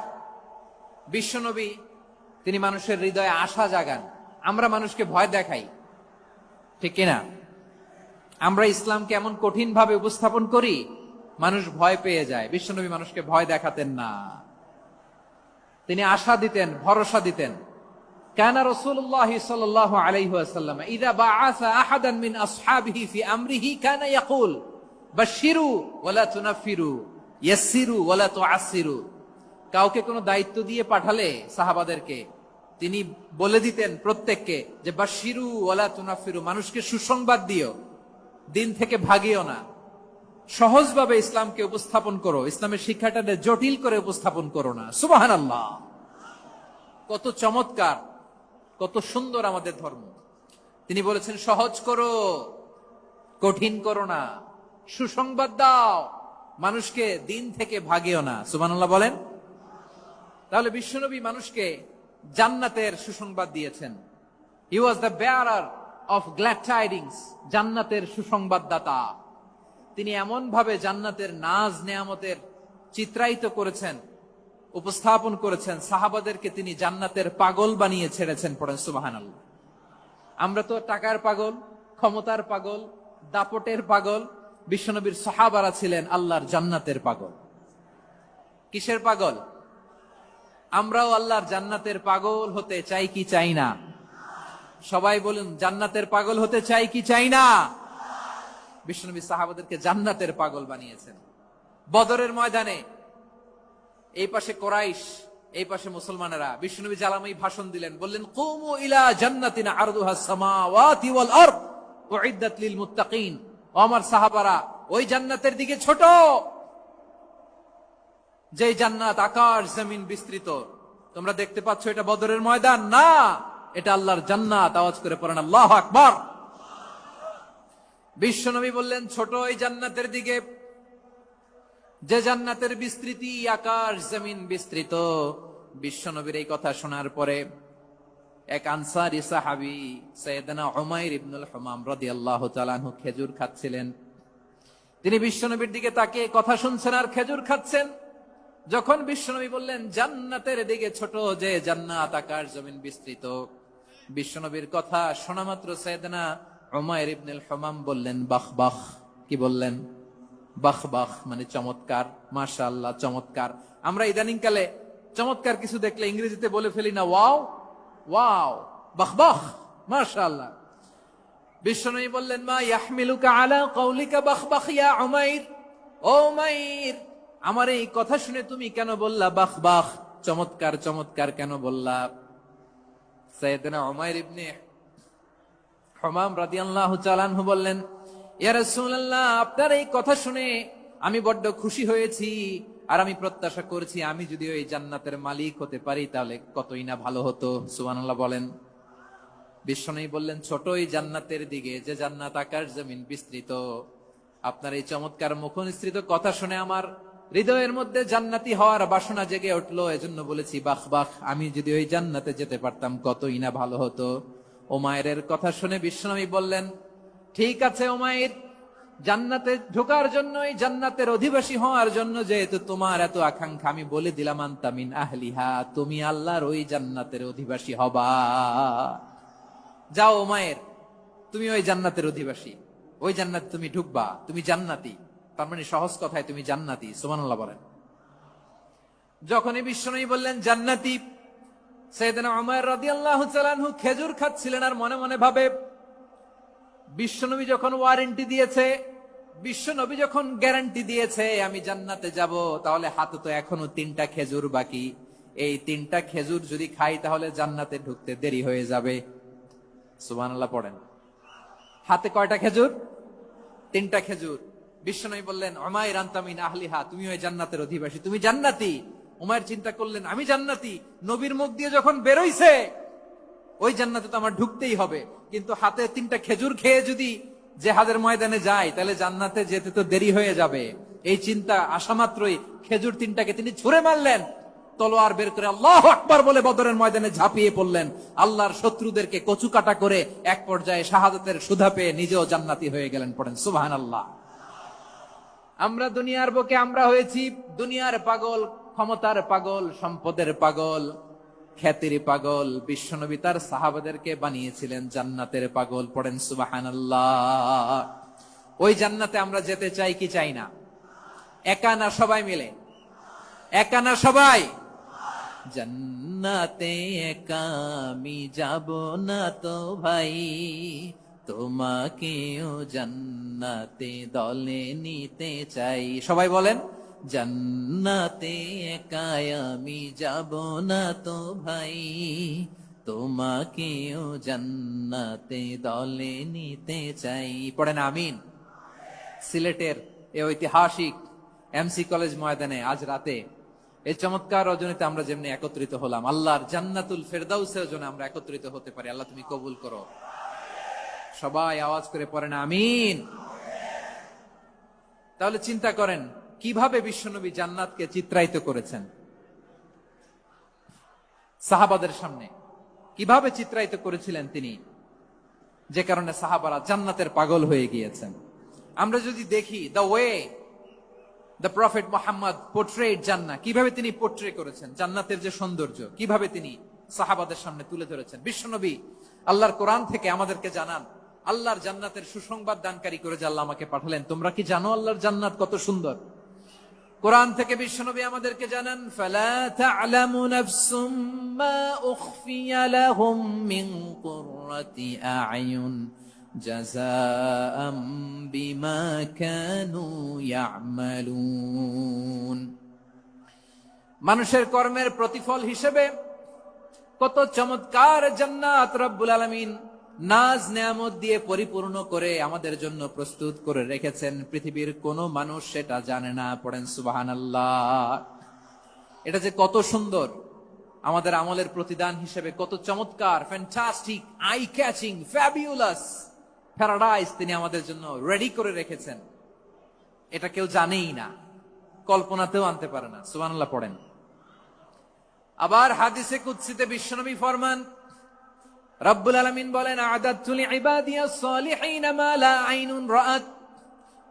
বিশ্বনবী তিনি মানুষের হৃদয়ে আশা জাগান। আমরা মানুষকে ভয় দেখাই, ঠিক কিনা? আমরা ইসলামকে এমন কঠিন ভাবে উপস্থাপন করি, মানুষ ভয় পেয়ে যায়। বিশ্বনবী মানুষকে ভয় দেখাতেন না, তিনি আশা দিতেন, ভরসা দিতেন। কানা রাসূলুল্লাহ সাল্লাল্লাহু আলাইহি ওয়াসাল্লাম ইযা বাআসা আহাদান মিন আসহাবিহি ফি আমরিহি কানা ইয়াকুল বাশশিরু ওয়ালা তুনাফিরু ইয়াসসিরু ওয়ালা তুআসসিরু। কাউকে কোনো দায়িত্ব দিয়ে পাঠালে সাহাবাদেরকে তিনি বলে দিতেন প্রত্যেককে যে বাশশিরু ওয়ালা তুনাফিরু, মানুষকে সুসংবাদ দিও, দিন থেকে ভাগিও না, সহজভাবে ইসলামকে উপস্থাপন করো, ইসলামের শিক্ষাটাকে জটিল করে উপস্থাপন করো না। সুবহানাল্লাহ, কত চমৎকার, কত সুন্দর আমাদের ধর্ম। তিনি বলেছেন সহজ করো, কঠিন করো না, সুসংবাদ দাও, মানুষকে দিন থেকে ভাগিও না। সুবহানাল্লাহ বলেন। তাহলে বিশ্বনবী মানুষকে জান্নাতের সুসংবাদ দিয়েছেন। He was the bearer of glad tidings, জান্নাতের সুসংবাদদাতা। তিনি এমন ভাবে জান্নাতের নাজ নেয়ামতের চিত্রায়িত করেছেন, উপস্থাপন করেছেন, সাহাবাদেরকে তিনি জান্নাতের পাগল বানিয়ে ছেড়েছেন। পড়েন সুবহানাল্লাহ। আমরা তো টাকার পাগল, ক্ষমতার পাগল, দাপটের পাগল। বিশ্বনবীর সাহাবারা ছিলেন আল্লাহর জান্নাতের পাগল। কিসের পাগল? আমরাও আল্লাহর জান্নাতের পাগল হতে চাই কি চাই না? সবাই বলুন, জান্নাতের পাগল হতে চাই কি চাই না? বিশ্বনবী সাহাবাদেরকে জান্নাতের পাগল বানিয়েছেন। বদরের ময়দানে এই পাশে কোরাইশ, এই পাশে মুসলমানেরা। বিশ্বনবী জালামাই ভাষণ দিলেন, বললেন, কুমু ইলা জান্নাতিন আরদুহাস সামাওয়াতি ওয়াল আরদ উইদ্দাত লিল মুত্তাকিন। ও আমার সাহাবারা, ওই জান্নাতের দিকে ছোট, যে জান্নাত আকাশ জমিন বিস্তৃত। তোমরা দেখতে পাচ্ছ এটা বদরের ময়দান না, এটা আল্লাহর জান্নাত। আওয়াজ করে পড়েন আল্লাহু আকবার। বিশ্বনবী বললেন, ছোট ওই জান্নাতের দিকে, যে জান্নাতের বিস্তৃতি আকাশ জমিন বিস্তৃত। বিশ্বনবীর এই কথা শোনার পরে এক আনসারী সাহাবী সাইয়েদনা উমাইর ইবনুল হুমাম রাদিয়াল্লাহু তাআলা আনহু খেজুর খাচ্ছিলেন। তিনি বিশ্বনবীর দিকে তাকিয়ে কথা শুনছেন আর খেজুর খাচ্ছেন। যখন বিশ্বনবী বললেন জান্নাতের দিকে ছোট, যে জান্নাত আকাশ জমিন বিস্তৃত, বিশ্বনবীর কথা শোনা মাত্র সাইয়েদনা উমাইর ইবনুল হুমাম বললেন বাহ বাহ। কি বললেন? বাহ বাহ, মানে চমৎকার, মাশাআল্লাহ, চমৎকার। আমরা ইদানিং কালে চমৎকার কিছু দেখলে ইংরেজিতে বলে ফেলি না, ওয়াও ওয়াও, বাহ বাহ, মাশাআল্লাহ। বিশ্বনবী বললেন, মা ইয়াহমিলুকা আলা কওলিকা বাহ বাহ ইয়া উমাইর। ও উমাইর, আমার এই কথা শুনে তুমি কেন বললা বাহ বাহ, চমৎকার চমৎকার কেন বললা? সাইয়েদনা উমাইর ইবনে হুমাম রাদিয়াল্লাহু তাআলা আনহু বললেন, ইয়া রাসূলুল্লাহ, আপনার এই কথা শুনে আমি বড্ড খুশি হয়েছি, আর আমি প্রত্যাশা করছি আমি যদি ওই জান্নাতের মালিক হতে পারি তাহলে কতই না ভালো হতো। সুবহানাল্লাহ বলেন। বিশ্বনবী বললেন, ছোট ওই জান্নাতের দিকে, যে জান্নাত আকাশ জমিন বিস্তৃত। আপনার এই চমৎকার মুখনিসৃত কথা শুনে আমার হৃদয়ের মধ্যে জান্নাতি হওয়ার বাসনা জেগে উঠলো, এজন্য বলেছি বাহ বাহ, আমি যদি ওই জান্নাতে যেতে পারতাম কতই না ভালো হতো। উমাইরের কথা শুনে বিশ্বনবী বললেন, ঠিক আছে উমাইর, জান্নাতে ঢোকার জন্য, এই জান্নাতের অধিবাসী হওয়ার জন্য যেহেতু তোমার এত আকাঙ্ক্ষা, আমি বলে দিলাম আনতা মিন আহলিহা, তুমি আল্লাহর ওই জান্নাতের অধিবাসী হবা। যাও উমাইর, তুমি ওই জান্নাতের অধিবাসী, ওই জান্নাতে তুমি ঢুকবা, তুমি জান্নাতি। তার মানে সহজ কথায় তুমি জান্নাতি। সুবহানাল্লাহ বলেন। যখনই বিশ্বনবী বললেন জান্নাতি, সাইয়েদনা উমাইর রাদিয়াল্লাহু তাআলা আনহু খেজুর খাচ্ছিলেন আর মনে মনে ভাবে, বিশ্বনবী যখন ওয়ারেন্টি দিয়েছে, বিশ্বনবী যখন গ্যারান্টি দিয়েছে আমি জান্নাতে যাব, তাহলে হাতে তো এখনো 3টা খেজুর বাকি। এই 3টা খেজুর যদি খাই তাহলে জান্নাতে ঢুকতে দেরি হয়ে যাবে। সুবহানাল্লাহ পড়েন। হাতে কয়টা খেজুর? 3টা খেজুর। বিশ্বনবী বললেন, উমাইর আনতা মিন আহলিহা, তুমি ওই জান্নাতের অধিবাসী, তুমি জান্নাতি। উমাইর চিন্তা করলেন, আমি জান্নাতি, নবীর মুখ দিয়ে যখন বেরোইছে ওই জান্নাতে তো আমার ঢুকতেই হবে, কিন্তু হাতে 3টা খেজুর খেয়ে যদি জিহাদের ময়দানে যাই তাহলে জান্নাতে যেতে তো দেরি হয়ে যাবে। এই চিন্তা আসা মাত্রই খেজুর 3টাকে তিনি ছুঁড়ে মারলেন, তলোয়ার বের করে আল্লাহু আকবার বলে বদরের ময়দানে ঝাঁপিয়ে পড়লেন। আল্লাহর শত্রুদেরকে কচুকাটা করে এক পর্যায়ে শাহাদাতের সুধা পেয়ে নিজেও জান্নাতি হয়ে গেলেন। পড়েন সুবহানাল্লাহ। আমরা দুনিয়ার বুকে আমরা হয়েছি দুনিয়ার পাগল, ক্ষমতার পাগল, সম্পদের পাগল, খ্যাতির পাগল। বিশ্বনবী তার সাহাবাদেরকে বানিয়েছিলেন জান্নাতের পাগল। পড়েন সুবহানাল্লাহ। ওই জান্নাতে আমরা যেতে চাই কি চাই না? একা না সবাই মিলে? একা না সবাই? জান্নাতে একা আমি যাব না তো ভাই, তোমাকেও জান্নাতে দলে নিতে চাই। সবাই বলেন, জান্নাতে একা আমি যাব না তো ভাই, তোমাকেও জান্নাতে দলে নিতে চাই। পড়েন আমিন। সিলেটের এই ঐতিহাসিক এমসি কলেজ ময়দানে আজ রাতে এই চমৎকার রজনীতে আমরা যেমনি একত্রিত হলাম, আল্লাহর জান্নাতুল ফেরদাউসের জন্য আমরা একত্রিত হতে পারি। আল্লাহ তুমি কবুল করো। সবাই আওয়াজ করে পড়েন আমিন। তাহলে চিন্তা করেন কিভাবে বিশ্বনবী জান্নাতকে চিত্রায়িত করেছেন। সাহাবাদের সামনে কিভাবে চিত্রায়িত করেছিলেন তিনি, যে কারণে সাহাবারা জান্নাতের পাগল হয়ে গিয়েছেন। আমরা যদি দেখি the way the prophet Muhammad portrait জান্নাত, কিভাবে তিনি পোর্ট্রে করেছেন জান্নাতের যে সৌন্দর্য, কিভাবে তিনি সাহাবাদের সামনে তুলে ধরেছেন। বিশ্বনবী আল্লাহর কোরআন থেকে আমাদেরকে জানান, আল্লাহর জান্নাতের সুসংবাদ দানকারী করে যে আল্লাহ আমাকে পাঠালেন, তোমরা কি জানো আল্লাহর জান্নাত কত সুন্দর? কোরআন থেকে বিশ্বনবী আমাদেরকে জানান, ফালা তা'লামু নাফসুম মা উখফিয়া লাহুম মিন কুররাতি আ'য়ুন জাযাআম বিমা কানু ইয়া'মালুন। মানুষের কর্মের প্রতিফল হিসেবে কত চমৎকার জান্নাত রব্বুল আলামিন নাজ নেয়ামত দিয়ে পরিপূর্ণ করে আমাদের জন্য প্রস্তুত করে রেখেছেন। পৃথিবীর কোন মানুষ সেটা জানে না। পড়েন সুবহানাল্লাহ। এটা যে কত সুন্দর, আমাদের আমলের প্রতিদান হিসেবে কত চমৎকার, fantastic, eye catching, fabulous paradise তিনি আমাদের জন্য রেডি করে রেখেছেন। এটা কেউ জানেই না, কল্পনাতেও আনতে পারে না। সুবহানাল্লাহ পড়েন। আবার হাদিসে কুদসিতে বিশ্বনবী ফরমান, রব্বুল আলামিন বলেন, আ'দাতু লিইবাদিয়াস সালিহিন মা লা আইনুন রাআত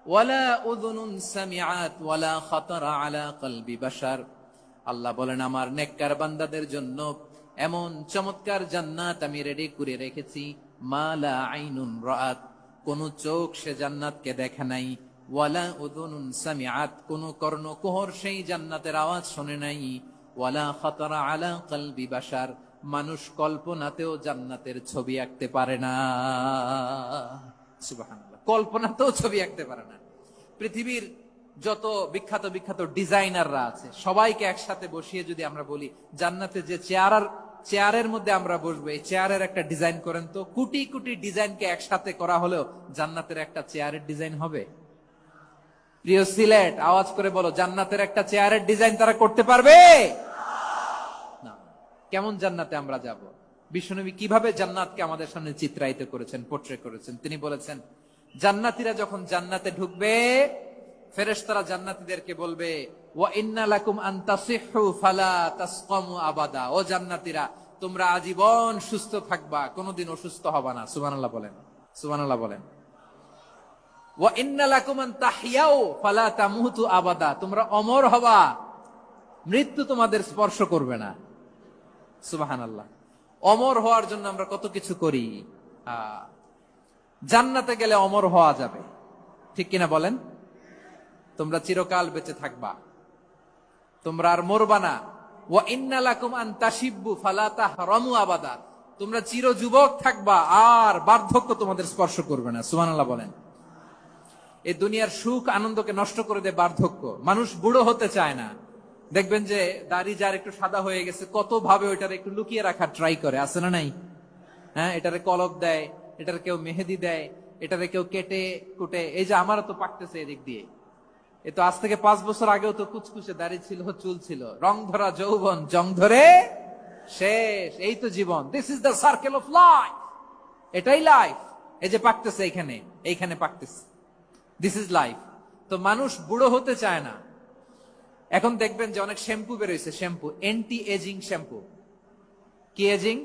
ওয়ালা উযুনুন সামিআত ওয়ালা খাতারা আলা কলবি বাশার। আল্লাহ বলেন, আমার নেককার বান্দাদের জন্য এমন চমৎকার জান্নাত আমি রেডি করে রেখেছি, মা লা আইনুন রাআত, কোন চোখ সে জান্নাতকে দেখে নাই, ওয়ালা উযুনুন সামিআত, কোন কর্ণকুহর সেই জান্নাতের আওয়াজ শুনে নাই, ওয়ালা খাতারা আলা কলবি বাশার, মানুষ কল্পনাতেও জান্নাতের ছবি আঁকতে পারে না। সুবহানাল্লাহ, কল্পনাতেও ছবি আঁকতে পারে না। পৃথিবীর যত বিখ্যাত বিখ্যাত ডিজাইনাররা আছে সবাইকে একসাথে বসিয়ে যদি আমরা বলি, জান্নাতে যে চেয়ারের মধ্যে আমরা বসবো, এই চেয়ারের একটা ডিজাইন করেন তো, কোটি কোটি ডিজাইনকে একসাথে করা হলেও জান্নাতের একটা চেয়ারের ডিজাইন হবে? প্রিয় সিলেট, আওয়াজ করে বলো, জান্নাতের একটা চেয়ারের ডিজাইন তারা করতে পারবে না। কেমন জান্নাতে আমরা যাব? বিশ্বনবী কিভাবে জান্নাতকে আমাদের সামনে চিত্রায়িত করেছেন, পোর্ট্রে করেছেন। তিনি বলেছেন, জান্নাতীরা যখন জান্নাতে ঢুকবে, ফেরেশতারা জান্নাতীদেরকে বলবে, ওয়া ইন্না লাকুম আন তাসিহু ফালা তাসকামু আবাদা। ও জান্নাতীরা, তোমরা আজীবন সুস্থ থাকবা, কোনোদিন অসুস্থ হবা না। সুবহানাল্লাহ বলেন, সুবহানাল্লাহ বলেন। ওয়া ইন্না লাকুম আন তাহইয়াউ ফালা তামুতু আবাদা, তোমরা অমর হবা, মৃত্যু তোমাদের স্পর্শ করবে না। সুবহানাল্লাহ। অমর হওয়ার জন্য আমরা কত কিছু করি। জান্নাতে গেলে অমর হওয়া যাবে, ঠিক কিনা বলেন? তোমরা চিরকাল বেঁচে থাকবা, তোমরা আর মরবা না। ওয়া ইন্না লাকুম আন তাশিব্বু ফালা তাহরামু আবাদা, তোমরা চির যুবক থাকবা, আর বার্ধক্য তোমাদের স্পর্শ করবে না। সুবহানাল্লাহ বলেন। এই দুনিয়ার সুখ আনন্দকে নষ্ট করে দেয় বার্ধক্য। মানুষ বুড়ো হতে চায় না। দেখবেন যে দাড়ি যার একটু সাদা হয়ে গেছে, কত ভাবে ওইটার একটু লুকিয়ে রাখার ট্রাই করে, আছে না নাই? হ্যাঁ, এটারে কলক দেয়, এটার কেউ মেহেদি দেয়, এটারে কেউ কেটে কুটে। এই যে আমারও তো পাকতেছে এদিক দিয়ে, এ তো আজ থেকে 5 বছর আগেও তো কুচকুচে দাড়ি ছিল, চুল ছিল, রং ধরা যৌবন জং ধরে শেষ। এই তো জীবন। This is the circle of life. এটাই লাইফ। এই যে পাকতেছে এইখানে, এইখানে পাকতেছে, দিস ইজ লাইফ। তো মানুষ বুড়ো হতে চায় না। এখন দেখবেন যে অনেক শ্যাম্পু বেরোইছে, শ্যাম্পু, অ্যান্টি এজিং শ্যাম্পু। কি এজিং?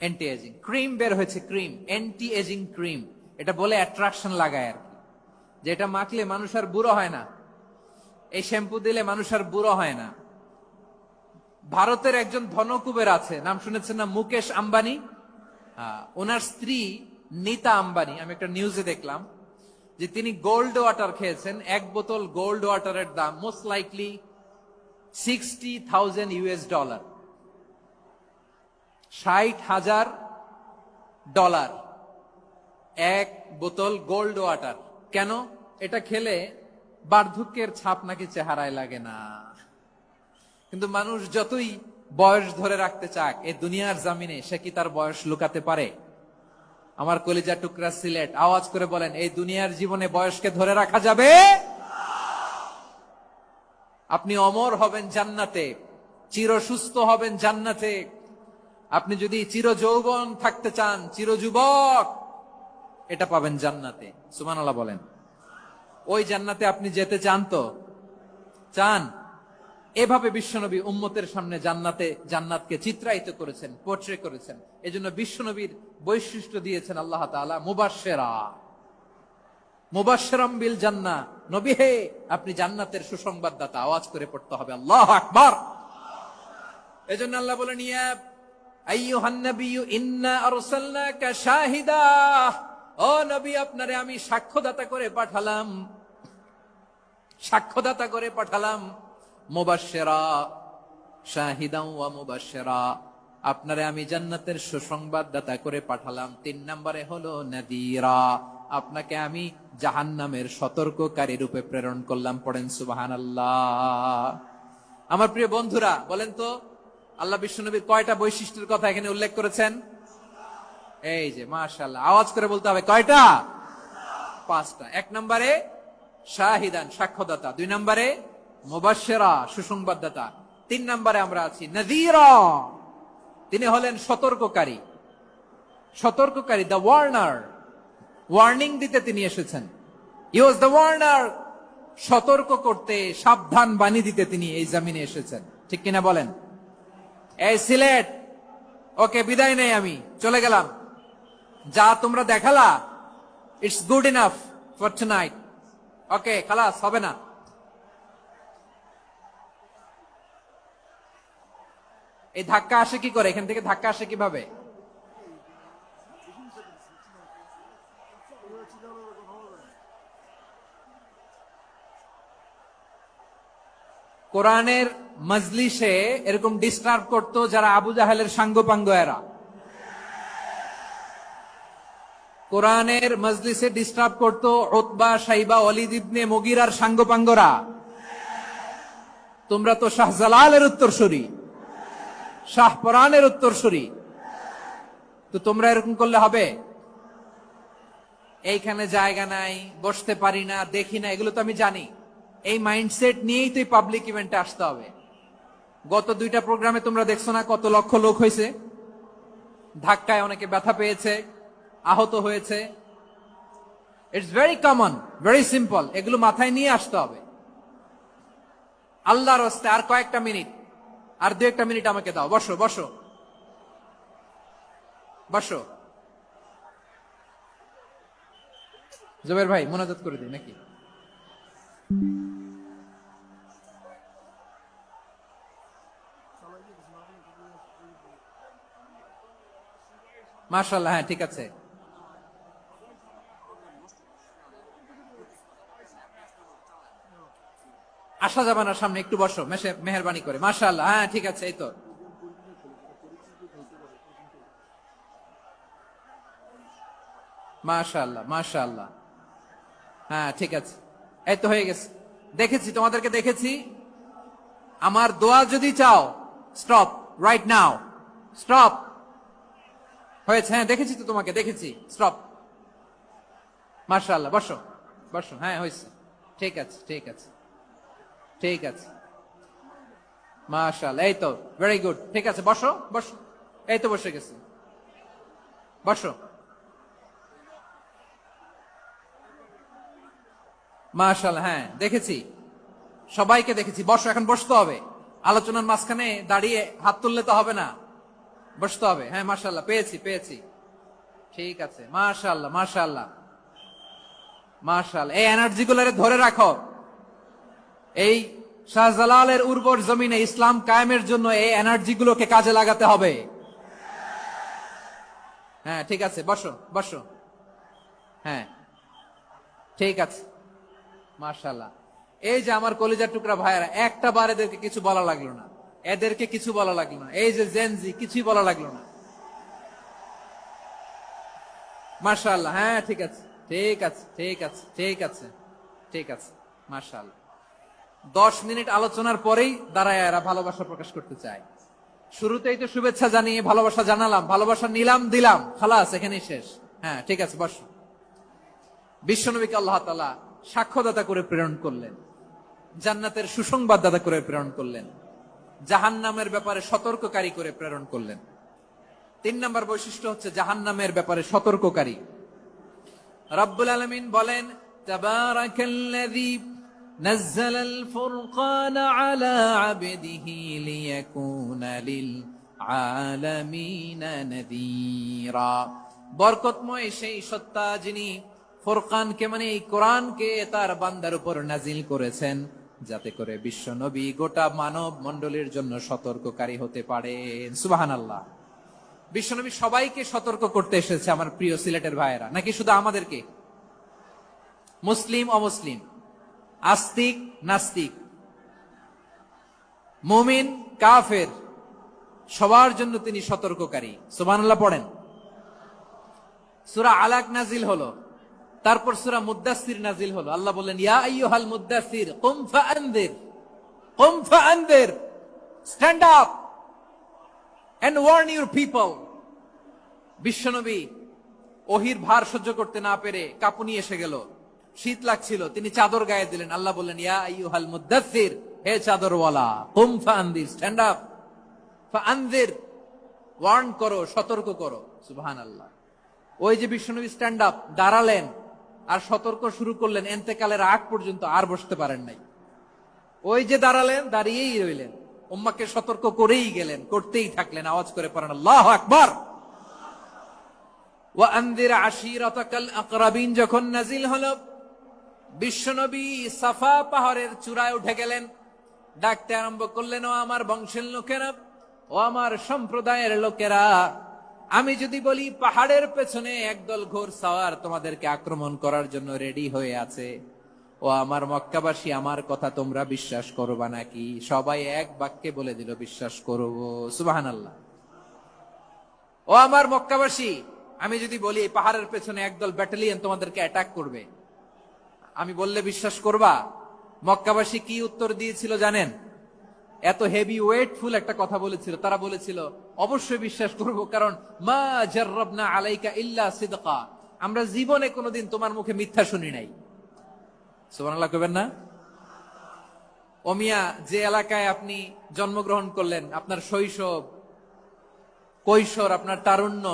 Anti ageing. ক্রিম বের হয়েছে, ক্রিম, অ্যান্টি এজিং ক্রিম। এটা বলে অ্যাট্রাকশন লাগায় আর কি, যে এটা মাখলে মানুষ আর বুড়ো হয় না, এই শ্যাম্পু দিলে মানুষ আর বুড়ো হয় না। ভারতের একজন ধনকুবের আছে, নাম শুনেছেন না? মুকেশ আম্বানি। ওনার স্ত্রী নীতা আম্বানি, আমি একটা নিউজে দেখলাম যে তিনি গোল্ড ওয়াটার খেয়েছেন। 1 বোতল গোল্ড ওয়াটারের দাম মোস্ট লাইকলি $60,000 $60,000 1 বোতল গোল্ড ওয়াটার। কেন? এটা খেলে বার্ধক্যের ছাপ নাকি চেহারায় লাগে না। কিন্তু মানুষ যতই বয়স ধরে রাখতে চাক এই দুনিয়ার জামিনে, সে কি তার বয়স লুকাতে পারে? আমার কলিজা টুকরা সিলেট, আওয়াজ করে বলেন, এই দুনিয়ার জীবনে বয়সকে ধরে রাখা যাবে? আপনি অমর হবেন জান্নাতে, চির সুস্থ হবেন জান্নাতে। আপনি যদি চির যৌবন থাকতে চান, চির যুবক, এটা পাবেন জান্নাতে। সুবহানাল্লাহ বলেন। ওই জান্নাতে আপনি যেতে চান তো? চান? এভাবে বিশ্বনবী উম্মতের সামনে জান্নাতকে চিত্রায়িত করেছেন, পোর্ট্রে করেছেন। এজন্য বিশ্বনবীর বৈশিষ্ট্য দিয়েছেন আল্লাহ তাআলা মুবাশশিরাম বিল জান্নাহ। নবী হে, আপনি জান্নাতের সুসংবাদদাতা। আওয়াজ করে পড়তে হবে আল্লাহু আকবার। এজন্য আল্লাহ বলেন, ইয়া আইয়ুহান নাবিয়্যু ইন্না আরসালনাকা শাহিদা, ও নবী আপনারে আমি সাক্ষ্যদাতা করে পাঠালাম। মুবাশশিরা শাহিদান ওয়া মুবাশশিরা, আপনারে আমি জান্নাতের সুসংবাদদাতা করে পাঠালাম। 3 নম্বরে হলো নাযীরা, আপনাকে আমি জাহান্নামের সতর্ককারী রূপে প্রেরণ করলাম। পড়েন সুবহানাল্লাহ। আমার প্রিয় বন্ধুরা, বলেন তো আল্লাহ বিশ্বনবীর কয়টা বৈশিষ্ট্যের কথা এখানে উল্লেখ করেছেন? এই যে মাশাআল্লাহ, আওয়াজ করে বলতে হবে কয়টা? 5টা। 1 নম্বরে শাহিদান, সাক্ষ্যদাতা। 2 নম্বরে মুবাশশিরা, সুসংবাদদাতা। 3 নম্বরে আমরা আছি নাযীরা, তিনি হলেন সতর্ককারী। দ্য ওয়ার্নার, ওয়ার্নিং দিতে তিনি এসেছেন। হি ওয়াজ দ্য ওয়ার্নার, সতর্ক করতে, সাবধান বাণী দিতে তিনি এই জমিনে এসেছেন। ঠিক কিনা বলেন? এই সিলেট, ওকে বিদায় নেই, আমি চলে গেলাম। যা তোমরা দেখালা, it's good enough for tonight. Okay, খালাস, হবে না। এই ধাক্কা আসে কি করে? এখান থেকে ধাক্কা আসে কিভাবে? কোরআনের মজলিসে এরকম ডিস্টার্ব করতো যারা আবু জাহেলের সাঙ্গপাঙ্গ এরা। কোরআনের মজলিসে ডিস্টার্ব করতো উতবা, শাইবা, ওয়ালিদ ইবনে মুগীরার সাঙ্গপাঙ্গরা। তোমরা তো শাহজালালের উত্তরসূরি, শাহপরানের উত্তরসূরি, তো তোমরা এরকম করলে হবে? এইখানে জায়গা নাই, বসতে পারি না, দেখি না, এগুলো তো আমি জানি। এই মাইন্ডসেট নিয়েই তো পাবলিক ইভেন্টে আসতে হবে। গত 2টা প্রোগ্রামে তোমরা দেখছো না কত লক্ষ লোক হয়েছে? ধাক্কায় অনেকে ব্যথা পেয়েছে, আহত হয়েছে। It's very common, very simple. এগুলো মাথায় নিয়ে আসতে হবে। আল্লাহর রাস্তায় আর কয়েকটা মিনিট, আর 2-1 মিনিট আমাকে দাও। বসো বসো বসো। জুবের ভাই মোনাজাত করে দিই নাকি? মাশাআল্লাহ, হ্যাঁ ঠিক আছে। আসা যাবে না সামনে, একটু বসো মেহেরবানি করে। মাশাআল্লাহ, হ্যাঁ ঠিক আছে। এই তো মাশাআল্লাহ, মাশাআল্লাহ, হ্যাঁ ঠিক আছে। এই তো হয়ে গেছে। দেখেছি, তোমাদেরকে দেখেছি। আমার দোয়া যদি চাও, স্টপ রাইট নাও, স্টপ। হয়েছে, হ্যাঁ দেখেছি তো তোমাকে, দেখেছি। স্টপ। মাশাআল্লাহ, বসো বসো। হ্যাঁ হয়েছে, ঠিক আছে ঠিক আছে ঠিক আছে। মাশাআল্লাহ, এই তো ভেরি গুড। ঠিক আছে, বসো বসো। এই তো বসে গেছে, বসো। মাশাআল্লাহ, হ্যাঁ দেখেছি, সবাইকে দেখেছি। বসো, এখন বসতে হবে। আলোচনার মাঝখানে দাঁড়িয়ে হাত তুললে তো হবে না, বসতে হবে। হ্যাঁ মাশাআল্লাহ, পেয়েছি পেয়েছি। ঠিক আছে, মাশাআল্লাহ মাশাআল্লাহ মাশাআল্লাহ। এই এনার্জি গুলারে ধরে রাখো। এই শাহজালালের উর্বর জমিনে ইসলাম কায়েমের জন্য এই এনার্জি গুলোকে কাজে লাগাতে হবে। হ্যাঁ ঠিক আছে, বসো বসো। হ্যাঁ ঠিক আছে, মাশাআল্লাহ। এই যে আমার কলিজার টুকরা ভাইয়েরা, একটা বার এদেরকে কিছু বলা লাগলো না, এদেরকে কিছু বলা লাগলো না। এই যে জেনজি, কিছুই বলা লাগলো না। মাশাআল্লাহ, হ্যাঁ ঠিক আছে ঠিক আছে ঠিক আছে ঠিক আছে ঠিক আছে। মাশাআল্লাহ। 10 মিনিট আলোচনার পরেই দাঁড়ায় এরা ভালোবাসা প্রকাশ করতে চায়। শুরুতেই তো শুভেচ্ছা জানিয়ে ভালোবাসা জানালাম, ভালোবাসা নিলাম, দিলাম, খালাস, এখানেই শেষ। হ্যাঁ ঠিক আছে, বসো। বিশ্বনবীকে আল্লাহ তাআলা সাক্ষ্যদাতা করে প্রেরণ করলেন, জান্নাতের সুসংবাদদাতা করে প্রেরণ করলেন, জাহান্নামের ব্যাপারে সতর্ককারী করে প্রেরণ করলেন। 3 নম্বর বৈশিষ্ট্য হচ্ছে জাহান্নামের ব্যাপারে সতর্ককারী। রব্বুল আলামিন বলেন, তাবারাকাল্লাযী নাজ্জালাল ফুরকানা আলা আবদিহি লিয়াকুনা লিল আলামিনা নাযীরা। বরকতময় সেই সত্তা যিনি ফুরকানকে মানে এই কোরআনকে তার বান্দার উপর নাজিল করেছেন, যাতে করে বিশ্ব নবী গোটা মানব মণ্ডলীর জন্য সতর্ককারী হতে পারেন। সুবহানাল্লাহ। বিশ্বনবী সবাইকে সতর্ক করতে এসেছে আমার প্রিয় সিলেটের ভাইয়েরা, নাকি শুধু আমাদেরকে? মুসলিম অমুসলিম, আস্তিক নাস্তিক, মুমিন কাফের, সবার জন্য তিনি সতর্ককারী। সুবহানাল্লাহ পড়েন। সূরা আলাক নাজিল হলো, তারপর সূরা মুদ্দাসসির নাজিল হলো। আল্লাহ বললেন, ইয়া আইয়ুহাল মুদ্দাসসির কুম ফাআনদির, কুম ফাআনদির, stand up and warn your people. বিশ্বনবী ওহির ভার সহ্য করতে না পেরে কাঁপুনি এসে গেল, শীত লাগছিল, তিনি চাদর গায়ে দিলেন। আল্লাহ বললেন, ইয়া আইয়ুহাল মুদ্দাসসির, হে চাদরওয়ালা, কুম ফাআনদির, স্ট্যান্ড আপ, ফাআনদির, ওয়ার্ন করো, সতর্ক করো। সুবহানাল্লাহ। ওই যে বিশ্বনবী স্ট্যান্ড আপ, দাঁড়ালেন আর সতর্ক শুরু করলেন, এন্তেকালের আগ পর্যন্ত আর বসতে পারেন নাই। ওই যে দাঁড়ালেন, দাঁড়িয়েই রইলেন, উম্মাকে সতর্ক করেই গেলেন, করতেই থাকলেন। আওয়াজ করে পড়েন আল্লাহু আকবার। ওয়া আনদির আশিরাতাকাল আকরাবিন যখন নাজিল হলো, বিশ্বনবী সাফা পাহাড়ের চূড়ায় উঠে গেলেন, ডাকতে আরম্ভ করলেন, ও আমার বংশের লোকেরা, ও আমার সম্প্রদায়ের লোকেরা, আমি যদি বলি পাহাড়ের পেছনে একদল ঘোড়সাওয়ার তোমাদেরকে আক্রমণ করার জন্য রেডি হয়ে আছে, ও আমার মক্কাবাসী, আমার কথা তোমরা বিশ্বাস করবা নাকি? সবাই এক বাক্যে বলে দিল, বিশ্বাস করব। সুবহানাল্লাহ। ও আমার মক্কাবাসী, আমি যদি বলি পাহাড়ের পেছনে একদল ব্যাটালিয়ন তোমাদেরকে অ্যাটাক করবে, আমি বললে বিশ্বাস করবা? মক্কাবাসী কি উত্তর দিয়েছিল জানেন? এত হেভি ওয়েটফুল একটা কথা বলেছিল। তারা বলেছিল, অবশ্যই বিশ্বাস করব, কারণ মা জাররাবনা আলাইকা ইল্লা সিদকা, আমরা জীবনে কোনোদিন তোমার মুখে মিথ্যা শুনি নাই। সুবহানাল্লাহ কইবেন না? ওমিয়া, যে এলাকায় আপনি জন্মগ্রহণ করলেন, আপনার শৈশব, কৈশোর, আপনার তারুণ্য,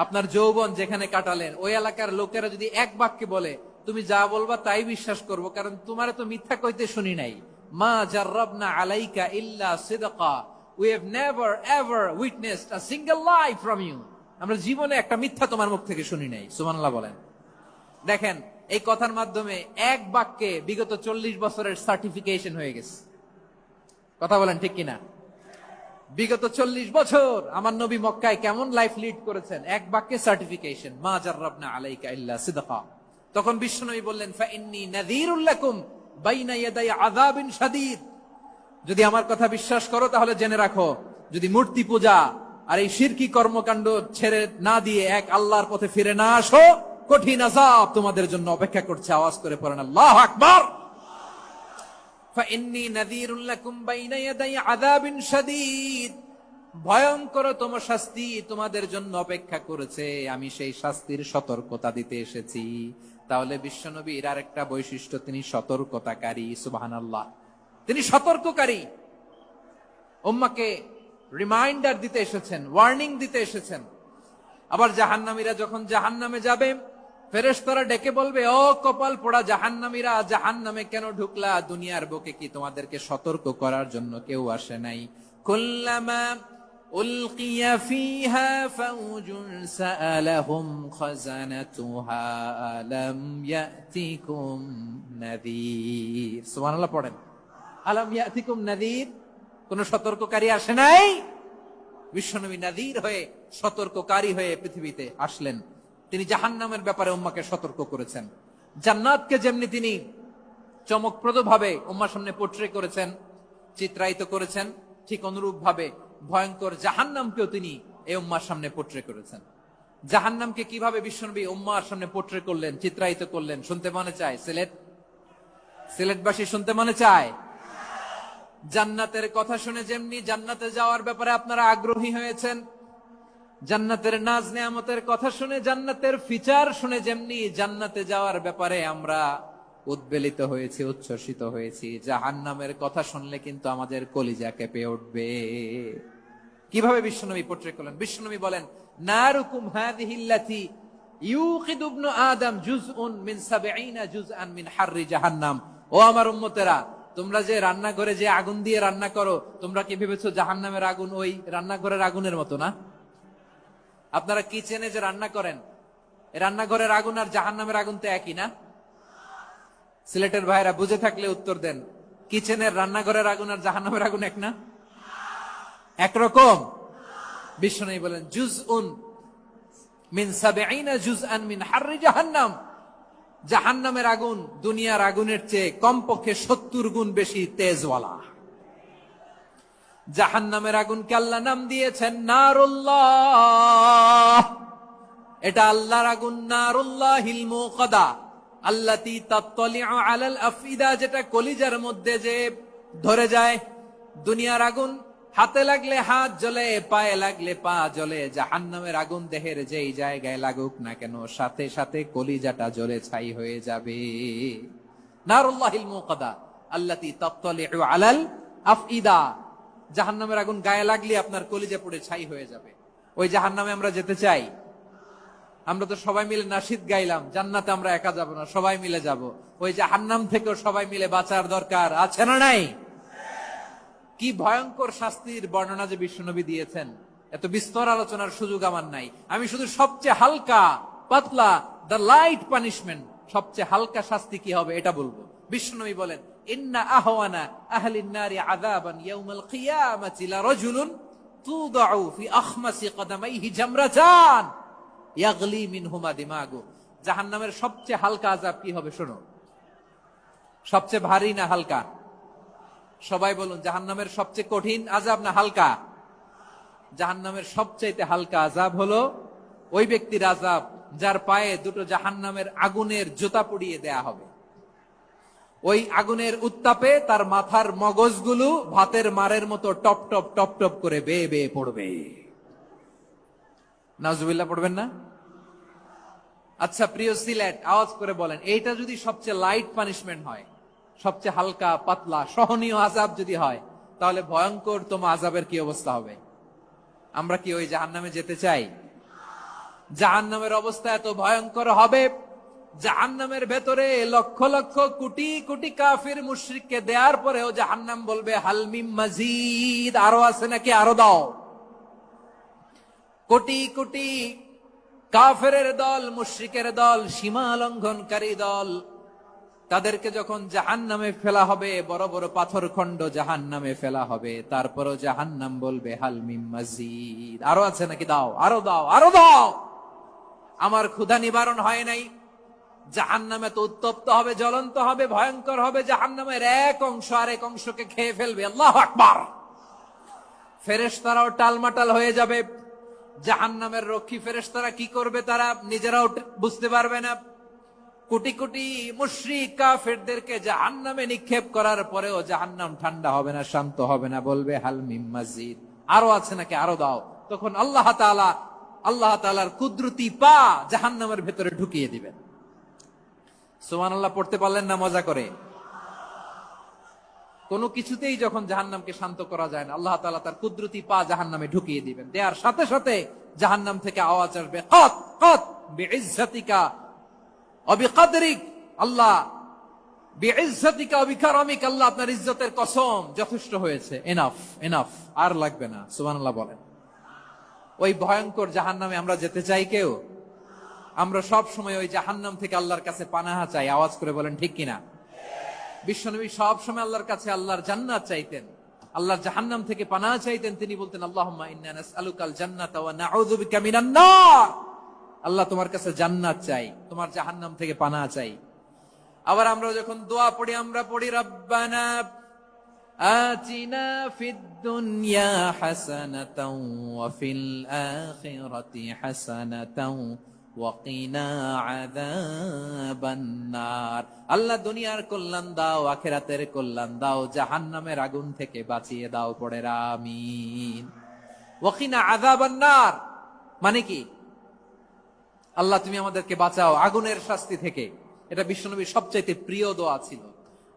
আপনার যৌবন যেখানে কাটালেন, ওই এলাকার লোকেরা যদি এক বাক্যে বলে, তুমি যা বলবা তাই বিশ্বাস করব, কারণ তোমারে তো মিথ্যা কইতে শুনি নাই। মা জাররাবনা আলাইকা ইল্লা সিদকা, we have never ever witnessed a single lie from you, আমরা জীবনে একটা মিথ্যা তোমার মুখ থেকে শুনি নাই। সুবহানাল্লাহ বলেন। দেখেন, এই কথার মাধ্যমে এক বাক্যে বিগত 40 বছরের সার্টিফিকেশন হয়ে গেছে। কথা বলেন ঠিক কিনা? বিগত 40 বছর আমার নবী মক্কায় কেমন লাইফ লিড করেছেন, এক বাক্যে সার্টিফিকেশন, মা জাররাবনা আলাইকা ইল্লা সিদকা। তখন বিশ্বনবী বললেন, ফাইন্নী নাযীরুল লাকুম বাইনা ইয়াদাই আযাবিন শাদীদ, যদি আমার কথা বিশ্বাস করো তাহলে জেনে রাখো, যদি মূর্তি পূজা আর এই শিরকি কর্মকাণ্ড ছেড়ে না দিয়ে এক আল্লাহর পথে ফিরে না আসো, কঠিন আযাব তোমাদের জন্য অপেক্ষা করছে। আওয়াজ করে পড়েন আল্লাহু আকবার। ফাইন্নী নাযীরুল লাকুম বাইনা ইয়াদাই আযাবিন শাদীদ, ভয়ঙ্করতম শাস্তি তোমাদের জন্য অপেক্ষা করেছে, আমি সেই শাস্তির সতর্কতা দিতে এসেছি। তাহলে বিশ্বনবীর আরেকটা বৈশিষ্ট্য, তিনি সতর্কতাকারী। সুবহানাল্লাহ। তিনি সতর্ককারী, উম্মাকে রিমাইন্ডার দিতে এসেছেন, ওয়ার্নিং দিতে এসেছেন। আবার জাহান্নামীরা যখন জাহান্নামে যাবে, ফেরেশতারা ডেকে বলবে, ও কপাল পোড়া জাহান্নামীরা, জাহান্নামে কেন ঢুকলা? দুনিয়ার বুকে কি তোমাদেরকে সতর্ক করার জন্য কেউ আসে নাই? কুল্লামা উলকিয়া ফিহা ফাউজুন সাআলাহুম খাযানাতুহা আলাম ইয়াতিকুম নাযীর। সুবহানাল্লাহ পড়েন। আলাম ইয়াতিকুম নাযীর, কোন সতর্ককারী আসে নাই? বিশ্বনবী নাযীর হয়ে, সতর্ককারী হয়ে পৃথিবীতে আসলেন। তিনি জাহান্নামের ব্যাপারে উম্মাকে সতর্ক করেছেন। জান্নাতকে যেমনি তিনি চমকপ্রদ ভাবে উম্মার সামনে পোট্রে করেছেন, চিত্রায়িত করেছেন, ঠিক অনুরূপ ভাবে ভয়ঙ্কর জাহান্নামকেও তিনি এই উম্মার সামনে পোট্রে করেছেন। জাহান্নামকে কিভাবে বিশ্বনবী উম্মার সামনে পোট্রে করলেন, চিত্রায়িত করলেন, শুনতে মনে চায়? সিলেটবাসী শুনতে মনে চায়? জান্নাতের কথা শুনে যেমনি জান্নাতে যাওয়ার ব্যাপারে আপনারা আগ্রহী হয়েছেন, জান্নাতের নাজ নেয়ামতের কথা শুনে, জান্নাতের ফিচার শুনে যেমনি জান্নাতে যাওয়ার ব্যাপারে আমরা উদ্বেলিত হয়েছি, উচ্ছ্বসিত হয়েছি, জাহান্নামের কথা শুনলে কিন্তু আমাদের কলিজা কেঁপে উঠবে। কিভাবে বিশ্বনবী পোট্রে করলেন? বিশ্বনবী বলেন, নারুকুম হাযিহিল্লাতী ইউকিদু ইবনু আদম জুজউন মিন 70 জুজআন মিন হাররি জাহান্নাম ও আমার উম্মতেরা, তোমরা যে রান্নাঘরে যে আগুন দিয়ে রান্না করো, তোমরা কি ভেবেছো জাহান্নামের আগুন ওই রান্নাঘরের আগুনের মতো না? আপনারা কিচেনে যে রান্না করেন, রান্নাঘরের আগুন আর জাহান্নামের আগুন তো একই না? সিলেটের ভাইরা বুঝে থাকলে উত্তর দেন, কিচেনের রান্নাঘরের আগুন আর জাহান্নামের আগুন এক না? একরকম? বিশ্বনবী বলেন জুজউন মিন ৭০ জুজআন মিন হাররি জাহান্নাম। জাহান্নামের আগুন দুনিয়ার আগুনের চেয়ে কমপক্ষে ৭০ গুণ বেশি তেজওয়ালা। জাহান্নামের আগুনকে আল্লাহ নাম দিয়েছেন নারুল্লাহ। এটা আল্লাহর আগুন, নারুল্লাহিল মুকাদা আল্লাতী তাত্তালিউ আলাল আফইদা, যেটা কলিজার মধ্যে যে ধরে যায়। দুনিয়ার আগুন হাতে লাগলে হাত জ্বলে, পায়ে লাগলে পা জ্বলে। জাহান্নামের আগুন দেহের যেই জায়গায় লাগুক না কেন, সাথে সাথে কলিজাটা জ্বলে ছাই হয়ে যাবে। নারুল্লাহিল মুকাদা আল্লাতী তাত্তালিউ আলাল আফইদা। জাহান্নামের আগুন গায়ে লাগলে আপনার কলিজা পুড়ে ছাই হয়ে যাবে। ওই জাহান্নামে আমরা যেতে চাই? আমরা তো সবাই মিলে নাশিদ গাইলাম, জান্নাতে আমরা একা যাব না, সবাই মিলে যাব। ওই জাহান্নাম থেকেও সবাই মিলে বাঁচার দরকার আছে না নাই? কি ভয়ঙ্কর শাস্তির বর্ণনা যে বিশ্বনবী দিয়েছেন, এত বিস্তর আলোচনার সুযোগ আমার নাই। আমি শুধু সবচেয়ে হালকা পাতলা, দ্য লাইট পানিশমেন্ট, সবচেয়ে হালকা শাস্তি কি হবে এটা বলবো। বিশ্বনবী বলেন ইন্না আহওয়ানা আহলিন নারি আযাবান ইয়াউমাল কিয়ামাতি লারাজুলুন তুদাউ ফি আখমাসি কদামাইহি জামরাতান ইয়াগলি মিনহুমা দিমাগু। জাহান্নামের সবচেয়ে হালকা আযাব কি হবে শোনো। সবচেয়ে ভারী না হালকা? সবাই বলুন, জাহান্নামের সবচেয়ে কঠিন আযাব না হালকা? জাহান্নামের সবচাইতে হালকা আযাব হলো ওই ব্যক্তির আযাব যার পায়ে দুটো জাহান্নামের আগুনের জুতা পরিয়ে দেয়া হবে। ওই আগুনের উত্তাপে তার মাথার মগজগুলো ভাতের মারের মতো টপ টপ টপ টপ করে বেয়ে বেয়ে পড়বে। নাউজুবিল্লাহ পড়বেন না? আচ্ছা প্রিয় সিলেট, আওয়াজ করে বলেন, এইটা যদি সবচেয়ে লাইট পানিশমেন্ট হয়, সবচেয়ে হালকা পাতলা সহনীয় আযাব যদি হয়, তাহলে ভয়ঙ্কর তোমা আযাবের কি অবস্থা হবে? আমরা কি ওই জাহান্নামে যেতে চাই? জাহান্নামের অবস্থা এত ভয়ঙ্কর হবে, জাহান্নামের ভেতরে লক্ষ লক্ষ কোটি কোটি কাফির মুশরিককে দেওয়ার পরেও জাহান্নাম বলবে হাল মিন মাজিদ, আরো আছে নাকি, আরো দাও। কোটি কোটি কাফেরের দল, মুশরিকের দল, সীমা লঙ্ঘনকারী দল, তাদেরকে যখন জাহান্নামে ফেলা হবে, বড় বড় পাথর খণ্ড জাহান্নামে ফেলা হবে, তারপরও জাহান্নাম বলবে হাল মিন মাজিদ, আরো আছে নাকি, দাও, আরো দাও, আরো দাও। আমার ক্ষুধা নিবারণ হয় নাই। জাহান্নামে তো উত্তপ্ত হবে, জ্বলন্ত হবে, ভয়ঙ্কর হবে। জাহান্নামের এক অংশ আরেক অংশকে খেয়ে ফেলবে। আল্লাহু আকবার। ফেরেশতারাও টালমাটাল হয়ে যাবে। জাহান্নামের রক্ষী ফেরেশতারা কি করবে তারা নিজেরাও বুঝতে পারবে না। কোটি কোটি মুশরিক কাফেরদেরকে জাহান্নামে নিক্ষেপ করার পরেও জাহান্নাম ঠান্ডা হবে না, শান্ত হবে না, বলবে হাল মিন মাজিদ, আরো আছে নাকি, আরো দাও। তখন আল্লাহ তাআলার কুদরতি পা জাহান্নামের ভেতরে ঢুকিয়ে দিবেন। সুবহানাল্লাহ পড়তে পারলেন না মজা করে? কোনো কিছুতেই যখন জাহান্নামকে শান্ত করা যায় না, আল্লাহ তাআলা তার কুদরতি পা জাহান্নামে ঢুকিয়ে দিবেন। দেয়ার সাথে সাথে জাহান্নাম থেকে আওয়াজ আসবে কত কত বিইজ্জাতিকা ওয়া বিকদরিক, আল্লাহ বিইজ্জাতিকা ওয়া বিকারামিক, আল্লাহ আপনার ইজ্জতের কসম, যথেষ্ট হয়েছে, এনাফ এনাফ, আর লাগবে না। সুবহানাল্লাহ বলেন। ওই ভয়ঙ্কর জাহান্নামে আমরা যেতে চাই কেউ? আমরা সব সময় ওই জাহান্নাম থেকে আল্লাহর কাছে পানাহা চাই। আওয়াজ করে বলেন ঠিক কিনা? বিশ্বনবী সব সময় আল্লাহর কাছে আল্লাহর জান্নাত চাইতেন, আল্লাহর জাহান্নাম থেকে পানাহা চাইতেন। তিনি বলতেন আল্লাহুম্মা ইন্না নাসআলুকাল জান্নাতা ওয়া নাউযু বিকা মিনান নার। আল্লাহ তোমার কাছে জান্নাত চাই, তোমার জাহান্নাম থেকে পানাহা চাই। আবার আমরা যখন দোয়া পড়ি, আমরা পড়ি রব্বানা আতিনা ফিদ দুনিয়া হাসানাতাও ওয়া ফিল আখিরাতি হাসানাতাও ওয়া কিনা আযাবান নার। আল্লাহ দুনিয়ার কল্যাণ দাও, আখিরাতের কল্যাণ দাও, জাহান্নামের আগুন থেকে বাঁচিয়ে দাও, পড়ে আমিন। ওয়া কিনা আযাবান নার মানে কি? আল্লাহ তুমি আমাদেরকে বাঁচাও আগুনের শাস্তি থেকে। এটা বিশ্বনবীর সবচাইতে প্রিয় দোয়া ছিল।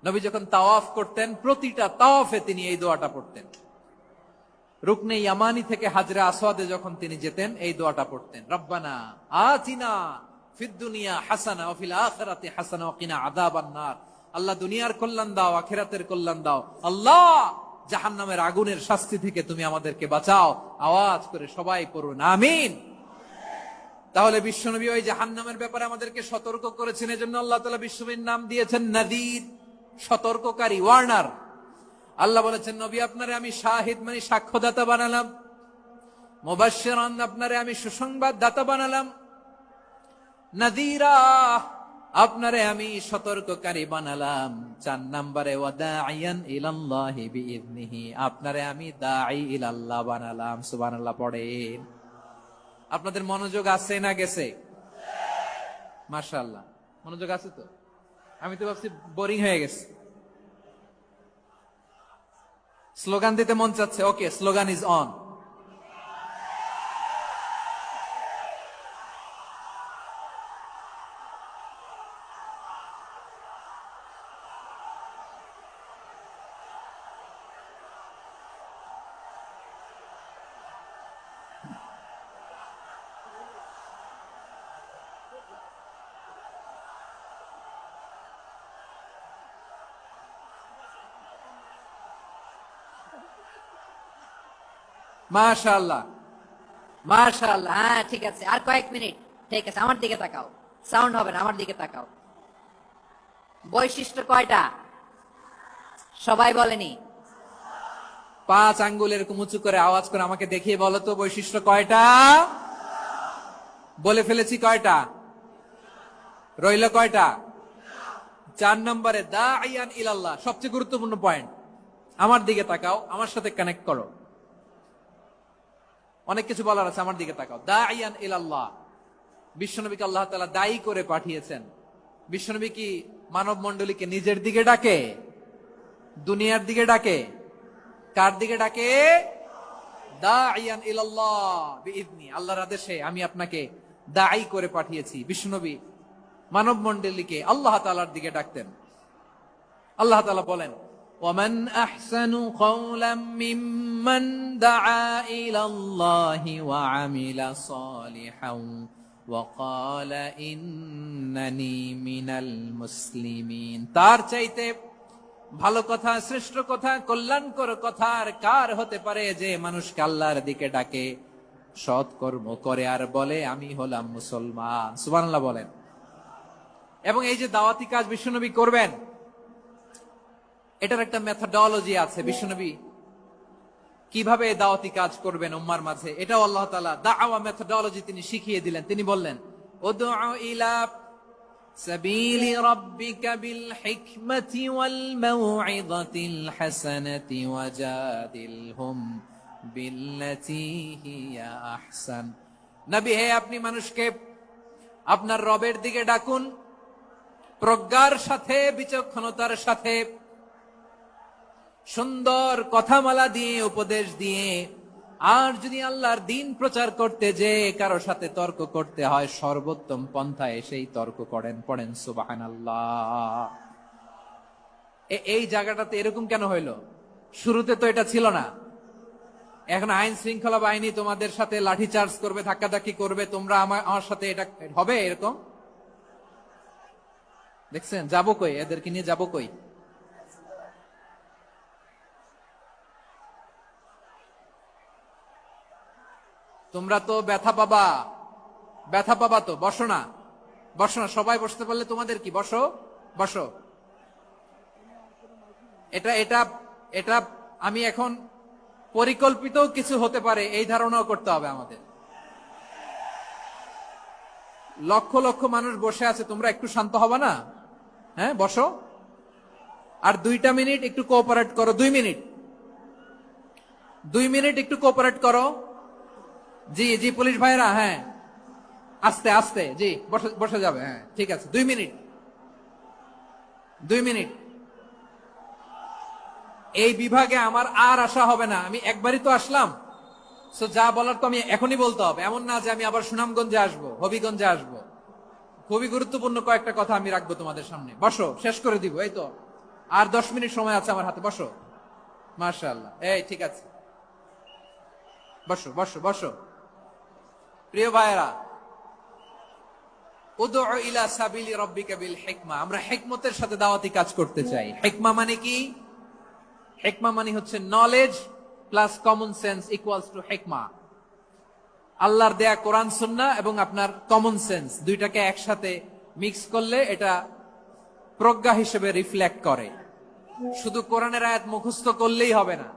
নবী যখন তাওয়াফ করতেন, প্রতিটা তাওয়াফে তিনি এই দোয়াটা পড়তেন। রুকনে ইয়ামানি থেকে হাজরে আসওয়াদে যখন তিনি যেতেন, এই দোয়াটা পড়তেন, রব্বানা আতিনা ফিদ দুনিয়া হাসানা ওয়া ফিল আখিরাতি হাসানা ওয়া কিনা আযাবান নার। আল্লাহ দুনিয়ার কল্যাণ দাও, আখিরাতের কল্যাণ দাও। আল্লাহ জাহান্নামের আগুনের শাস্তি থেকে তুমি আমাদেরকে বাঁচাও। আওয়াজ করে সবাই পড়ুন আমিন। তাহলে বিশ্বনবী ওই জাহান্নামের ব্যাপারে আমাদেরকে সতর্ক করেছেন, এজন্য আল্লাহ তাআলা বিশ্বনবীর নাম দিয়েছেন নাযীর, সতর্ককারী, ওয়ার্নার। আল্লাহ বলেছেন নবী আপনারে আমি শাহিদ মানে সাক্ষ্যদাতা বানালাম, মুবাশশিরান আপনারে আমি সুসংবাদ দাতা বানালাম, নাযীরা আপনারে আমি সতর্ককারী বানালাম। 4 নম্বরে ওয়াদাইয়ান ইলাল্লাহি বিইذনিহি, আপনারে আমি দাঈ ইলাল্লাহ বানালাম। সুবহানাল্লাহ পড়েন। আপনাদের মনোযোগ আছে না গেছে? মাশাআল্লাহ মনোযোগ আছে তো। আমি তো ভাবছি বোরিং হয়ে গেছে। স্লোগান দিতে মন চাচ্ছে। ওকে, স্লোগান ইজ অন। মাশাআল্লাহ মাশাআল্লাহ। হ্যাঁ ঠিক আছে, আর কয়েক মিনিট। ঠিক আছে, আমার দিকে তাকাও, সাউন্ড হবে না, আমার দিকে তাকাও। বৈশিষ্ট্য কয়টা সবাই বলেনি? 5 আঙ্গুল এরকম উঁচু করে আওয়াজ করে আমাকে দেখিয়ে বলো তো বৈশিষ্ট্য কয়টা? বলে ফেলেছি কয়টা? রইল কয়টা? 4 নম্বরে দাঈয়ান ইলাল্লাহ, সবচেয়ে গুরুত্বপূর্ণ পয়েন্ট। আমার দিকে তাকাও, আমার সাথে কানেক্ট করো। অনেক কিছু বলার আছে, আমার দিকে তাকাও। দাঈয়ান ইলাল্লাহ, বিশ্বনবীকে আল্লাহ তাআলা দায়ী করে পাঠিয়েছেন। বিশ্বনবী কি মানব মণ্ডলীকে নিজের দিকে ডাকে? দুনিয়ার দিকে ডাকে? কার দিকে ডাকে? দাঈয়ান ইলাল্লাহ বিইذনি, আল্লাহর আদেশে আমি আপনাকে দায়ী করে পাঠিয়েছি। বিশ্বনবী মানব মণ্ডলীকে আল্লাহ তাআলার দিকে ডাকতেন। আল্লাহ তাআলা বলেন, ওয়ামান আহসানু কওলাম মিম্মান দাআ ইলাল্লাহি ওয়া আমিলা সালিহান ওয়া ক্বালা ইন্নানি মিনাল মুসলিমিন। তার চাইতে ভালো কথা, শ্রেষ্ঠ কথা, কল্যাণকর কথা আর কার হতে পারে যে মানুষকে আল্লাহর দিকে ডাকে, সৎ কর্ম করে আর বলে আমি হলাম মুসলমান। সুবহানাল্লাহ বলেন। এবং এই যে দাওয়াতি কাজ বিশ্বনবী করবেন, এটার একটা মেথডোলজি আছে। বিশ্বনবী কিভাবে দাওয়াতি কাজ করবেন উম্মার মাঝে, এটাও আল্লাহ তাআলা দাওয়া মেথডোলজি তিনি শিখিয়ে দিলেন। তিনি বললেন, উদউ ইলা সাবিলি রাব্বিকা বিল হিকমাতি ওয়াল মাউইযাতিল হাসানাতি ওয়াজাদিলহুম বিল্লাতী হিয়া আহসান। নবী হে, আপনি মানুষকে আপনার রবের দিকে ডাকুন প্রজ্ঞার সাথে, বিচক্ষণতার সাথে, সুন্দর কথামালা দিয়ে, উপদেশ দিয়ে। আর যদি আল্লাহর দিন প্রচার করতে যে কারো সাথে তর্ক করতে হয়, সর্বোত্তম পন্থায় সেই তর্ক করেন। পড়েন সুবহানাল্লাহ। এই জায়গাটাতে এরকম কেন হইলো? শুরুতে তো এটা ছিল না। এখন আইন শৃঙ্খলা বাহিনী তোমাদের সাথে লাঠি চার্জ করবে, ধাক্কাধাক্কি করবে, তোমরা আমার সাথে এটা হবে এরকম? দেখছেন যাবো কই? এদেরকে নিয়ে যাবো কই? তোমরা তো ব্যথা পাবা, ব্যথা পাবা তো। বসো না, বসো না, সবাই বসতে পারলে তোমাদের কি? বসো, বসো। এটা এটা এটা আমি এখন পরিকল্পিত কিছু হতে পারে এই ধারণাও করতে হবে আমাদের। লক্ষ লক্ষ মানুষ বসে আছে, তোমরা একটু শান্ত হবা না? হ্যাঁ বসো। আর 2টা মিনিট একটু কোঅপারেট করো। 2 মিনিট, 2 মিনিট একটু কোঅপারেট করো। জি জি পুলিশ ভাইরা, হ্যাঁ আস্তে আস্তে, জি বসে যাবে। হ্যাঁ ঠিক আছে, 2 মিনিট, 2 মিনিট। এই বিভাগে আমার আর আসা হবে না, আমি একবারই তো আসলাম। সো যা বলার তো আমি এখনই বলতে হবে। এমন না যে আমি আবার সুনামগঞ্জে আসবো, হবিগঞ্জে আসবো। খুবই গুরুত্বপূর্ণ কয়েকটা কথা আমি রাখবো তোমাদের সামনে। বসো, শেষ করে দিব। এই তো আর 10 মিনিট সময় আছে আমার হাতে। বসো। মাশাআল্লাহ, এই ঠিক আছে, বসো বসো বসো। প্রিয় ভাইয়েরা, উদউ ইলা সাবিলি রাব্বিকা বিল হিকমা, আমরা হিকমতের সাথে দাওয়াতি কাজ করতে চাই। হিকমা মানে কি? হিকমা মানে হচ্ছে knowledge plus common sense equals to হিকমা। আল্লাহর দেয়া কোরআন সুন্নাহ এবং আপনার কমন সেন্স দুইটাকে একসাথে মিক্স করলে এটা প্রজ্ঞা হিসেবে রিফ্লেক্ট করে। শুধু কোরআনের আয়াত মুখস্থ করলেই হবে না,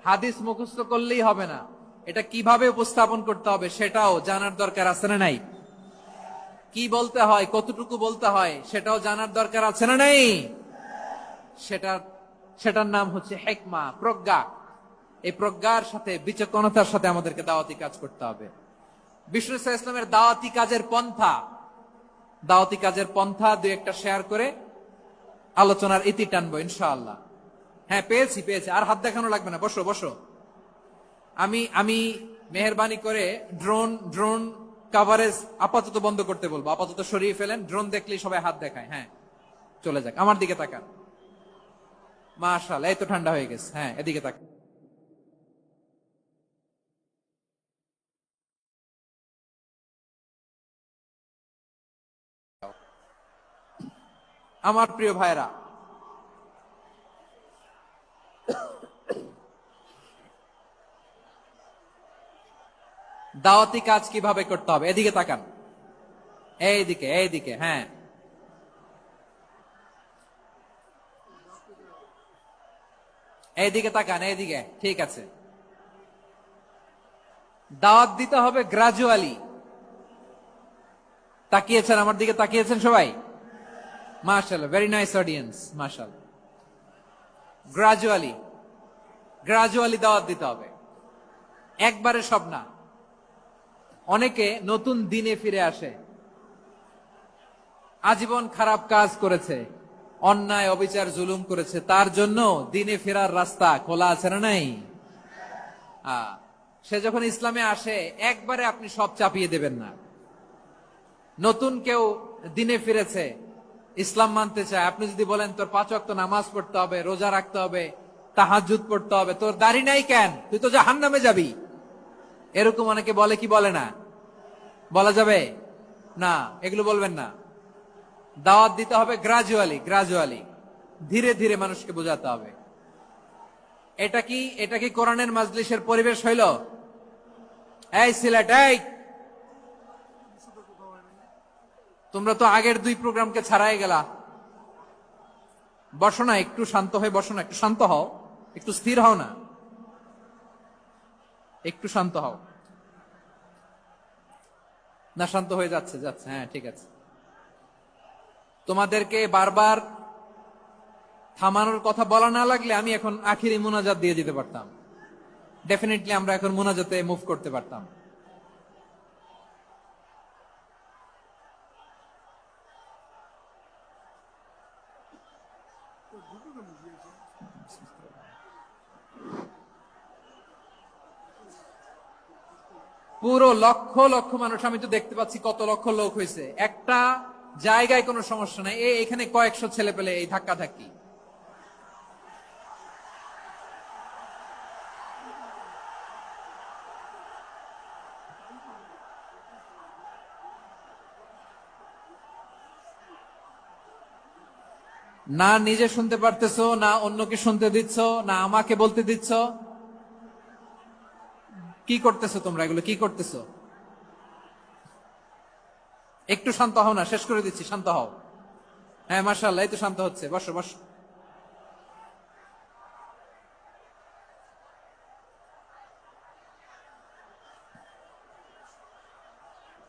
হাদিস মুখস্থ করলেই হবে না, এটা কিভাবে উপস্থাপন করতে হবে সেটাও জানার দরকার আছে না নাই? কি বলতে হয়, কতটুকু বলতে হয় সেটাও জানার দরকার আছে না নাই? সেটার নাম হচ্ছে হিকমা, প্রজ্ঞা। এই প্রজ্ঞার সাথে বিচক্ষণতার সাথে আমাদেরকে দাওয়াতি কাজ করতে হবে। বিষ্ণু ইসলামের দাওয়াতি কাজের পন্থা দুই একটা শেয়ার করে আলোচনার ইতি টানবো ইনশাআল্লাহ। হ্যাঁ, পেয়েছি। আর হাত দেখানো লাগবে না, বসো বসো। আমি মেহেরবানি করে ড্রোন কভারেজ আপাতত বন্ধ করতে বলবো, আপাতত সরিয়ে ফেলেন। ড্রোন দেখলেই সবাই হাত দেখায়। হ্যাঁ, চলে যাক, আমার দিকে তাকান। মাশাআল্লাহ, এই তো ঠান্ডা হয়ে গেছে। হ্যাঁ, এদিকে তাকান। আমার প্রিয় ভাইরা, দাওয়াতি কাজ কিভাবে করতে হবে এদিকে তাকান। এইদিকে। হ্যাঁ, এইদিকে তাকান, এইদিকে। ঠিক আছে। দাওয়াত দিতে হবে গ্রাজুয়ালি। তাকিয়েছেন আমার দিকে, তাকিয়েছেন সবাই? মাশাআল্লাহ, ভেরি নাইস অডিয়েন্স, মাশাআল্লাহ। গ্রাজুয়ালি দাওয়াত দিতে হবে, একবারে সব না। অনেকে নতুন দিনে ফিরে আসে, আজীবন খারাপ কাজ করেছে, অন্যায় অবিচার জুলুম করেছে, তার জন্য দিনে ফেরার রাস্তা খোলা আছে না নাই? সে যখন ইসলামে আসে একবারে আপনি সব চাপিয়ে দেবেন না। নতুন কেউ দিনে ফিরেছে, ইসলাম মানতে চায়, আপনি যদি বলেন তোর 5 ওয়াক্ত নামাজ পড়তে হবে, রোজা রাখতে হবে, তাহাজ্জুদ পড়তে হবে, তোর দাড়ি নাই কেন, তুই তো জাহান্নামে যাবি, এরকম অনেকে বলে কি বলে না? বলা যাবে না, এগুলো বলবেন না। দাওয়াত দিতে হবে গ্রাজুয়ালি, ধীরে ধীরে মানুষকে বোঝাতে হবে। এটা কি কোরআনের মাজলিসের পরিবেশ হইল? এই সিলেট, এই তোমরা তো আগের 2 প্রোগ্রামকে ছাড়াই গেলা। বসো না, একটু শান্ত হয়ে বসো না, একটু শান্ত হও, একটু স্থির হও না, একটু শান্ত হও না। শান্ত হয়ে যাচ্ছে। হ্যাঁ, ঠিক আছে। তোমাদেরকে বারবার থামানোর কথা বলা না লাগলে আমি এখন আখিরি মুনাজাত দিয়ে দিতে পারতাম। ডেফিনেটলি আমরা এখন মুনাজাতে মুভ করতে পারতাম। পুরো লক্ষ লক্ষ মানুষ, আমি তো দেখতে পাচ্ছি কত লক্ষ লোক হয়েছে। একটা জায়গায় কোনো সমস্যা নাই, এখানে কয়েকশো ছেলে পেলে এই ধাক্কা ধাক্কি। না নিজে শুনতে পারতেছো, না অন্যকে শুনতে দিচ্ছ, না আমাকে বলতে দিচ্ছ। কি করতেছো তোমরা, এগুলো কি করতেছো? একটু শান্ত হও না, শেষ করে দিচ্ছি, শান্ত হও। হ্যাঁ, মাশাআল্লাহ, এই তো শান্ত হচ্ছে। বসো বসো।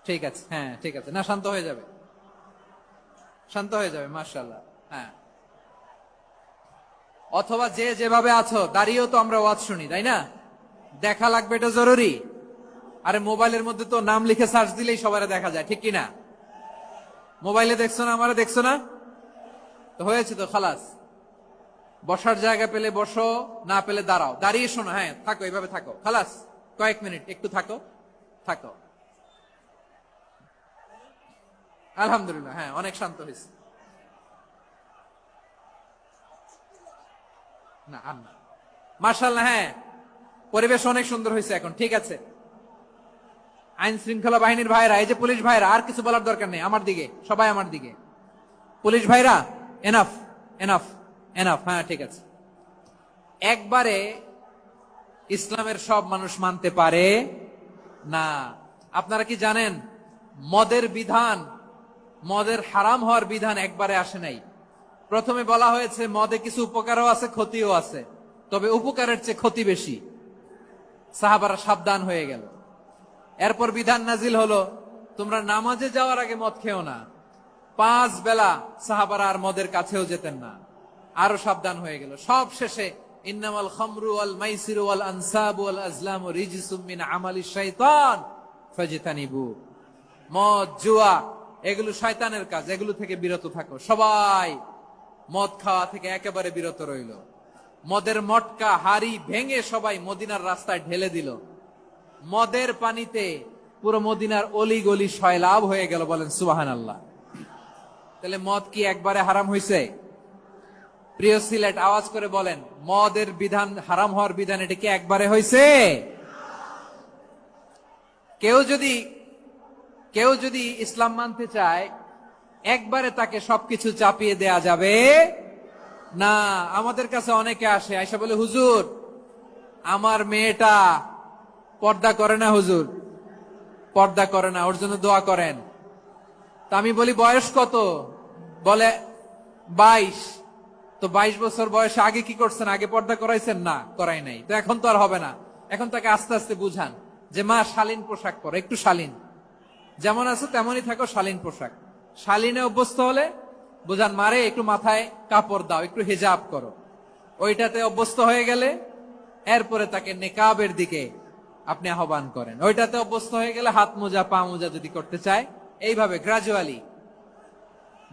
ঠিক আছে, হ্যাঁ ঠিক আছে। না, শান্ত হয়ে যাবে, শান্ত হয়ে যাবে, মাশাআল্লাহ। হ্যাঁ, অথবা যে যেভাবে আছো দাঁড়িয়েও তো আমরা ওয়াজ শুনি, তাই না? দেখা লাগবে, এটা জরুরি। আরে মোবাইলের মধ্যে তো নাম লিখে সার্চ দিলেই সবারে দেখা যায়, ঠিক কি না? মোবাইলে দেখছো না, আমারে দেখছো না, তো হয়েছে তো, খালাস। বসার জায়গা পেলে বসো, না পেলে দাঁড়াও, দাঁড়িয়ে শোনো। হ্যাঁ, থাকো, এইভাবে থাকো, খালাস। কয়েক মিনিট একটু থাকো। আলহামদুলিল্লাহ, হ্যাঁ, অনেক শান্ত হয়েছে। না আর না, মাশাআল্লাহ। হ্যাঁ, পরিবেশ অনেক সুন্দর হয়েছে এখন, ঠিক আছে। আইন শৃঙ্খলা বাহিনীর ভাইরা, এই যে পুলিশ ভাইরা, আর কিছু বলার দরকার নেই, আমার দিকে, সবাই আমার দিকে। পুলিশ ভাইরা, এনাফ এনাফ এনাফ, হ্যাঁ ঠিক আছে। একবারে ইসলামের সব মানুষ মানতে পারে না। আপনারা কি জানেন মদের বিধান, মদের হারাম হওয়ার বিধান একবারে আসে নাই। প্রথমে বলা হয়েছে মদে কিছু উপকারও আছে, ক্ষতিও আছে, তবে উপকারের চেয়ে ক্ষতি বেশি। সাহাবারা সাবধান হয়ে গেল। এরপর বিধান নাজিল হলো, তোমরা নামাজে যাওয়ার আগে মদ খেও না। 5 বেলা সাহাবারা আর মদের কাছেও যেতেন না, আরো সাবধান হয়ে গেল। সব শেষে ইন্নামাল খামরু ওয়াল মাইসিরু ওয়াল আনসাবু ওয়াল আজলামু রিজসুম মিন আমালিশ শাইতান ফাজতানিবু। মদ, জুয়া এগুলো শয়তানের কাজ, এগুলো থেকে বিরত থাকো। সবাই মদ খাওয়া থেকে একেবারে বিরত রইল। মদের মটকা হাড়ি ভেঙে সবাই মদিনার রাস্তায় ঢেলে দিল। মদের পানিতে পুরো মদিনার অলি গলি সয়লাভ হয়ে গেল। বলেন সুবহানাল্লাহ। তাহলে মদ কি একবারে হারাম হয়েছে? প্রিয় সিলেট, আওয়াজ করে বলেন, মদের বিধান, হারাম হওয়ার বিধান, এটা কি একবারে হয়েছে? কেউ যদি ইসলাম মানতে চায়, একবারে তাকে সবকিছু চাপিয়ে দেয়া যাবে না। আমাদের কাছে অনেকে আসে, আয়সা বলে, হুজুর আমার মেয়েটা পর্দা করে না, হুজুর পর্দা করে না, ওর জন্য দোয়া করেন। তা আমি বলি বয়স কত? বলে 22। তো 22 বছর বয়সে আগে কি করছেন? আগে পর্দা করাইছেন? না, করাই নাই। তো এখন তো আর হবে না। এখন তাকে আস্তে আস্তে বুঝান যে মা শালীন পোশাক পরো, একটু শালীন, যেমন আছো তেমনই থাকো, শালীন পোশাক। শালীনে অভ্যস্ত হলে বুঝান, মারে একটু মাথায় কাপড় দাও, একটু হিজাব করো। ওইটাতে অভ্যস্ত হয়ে গেলে এরপরে তাকে নেকাবের দিকে আপনি আহ্বান করেন। ওইটাতে অভ্যস্ত হয়ে গেলে হাত মোজা, পা মোজা যদি করতে চায়, এইভাবে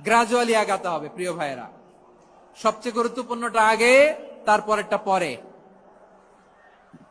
গ্রাজুয়ালি আগাতে হবে। প্রিয় ভাইয়েরা, সবচেয়ে গুরুত্বপূর্ণটা আগে, তারপরেরটা পরে।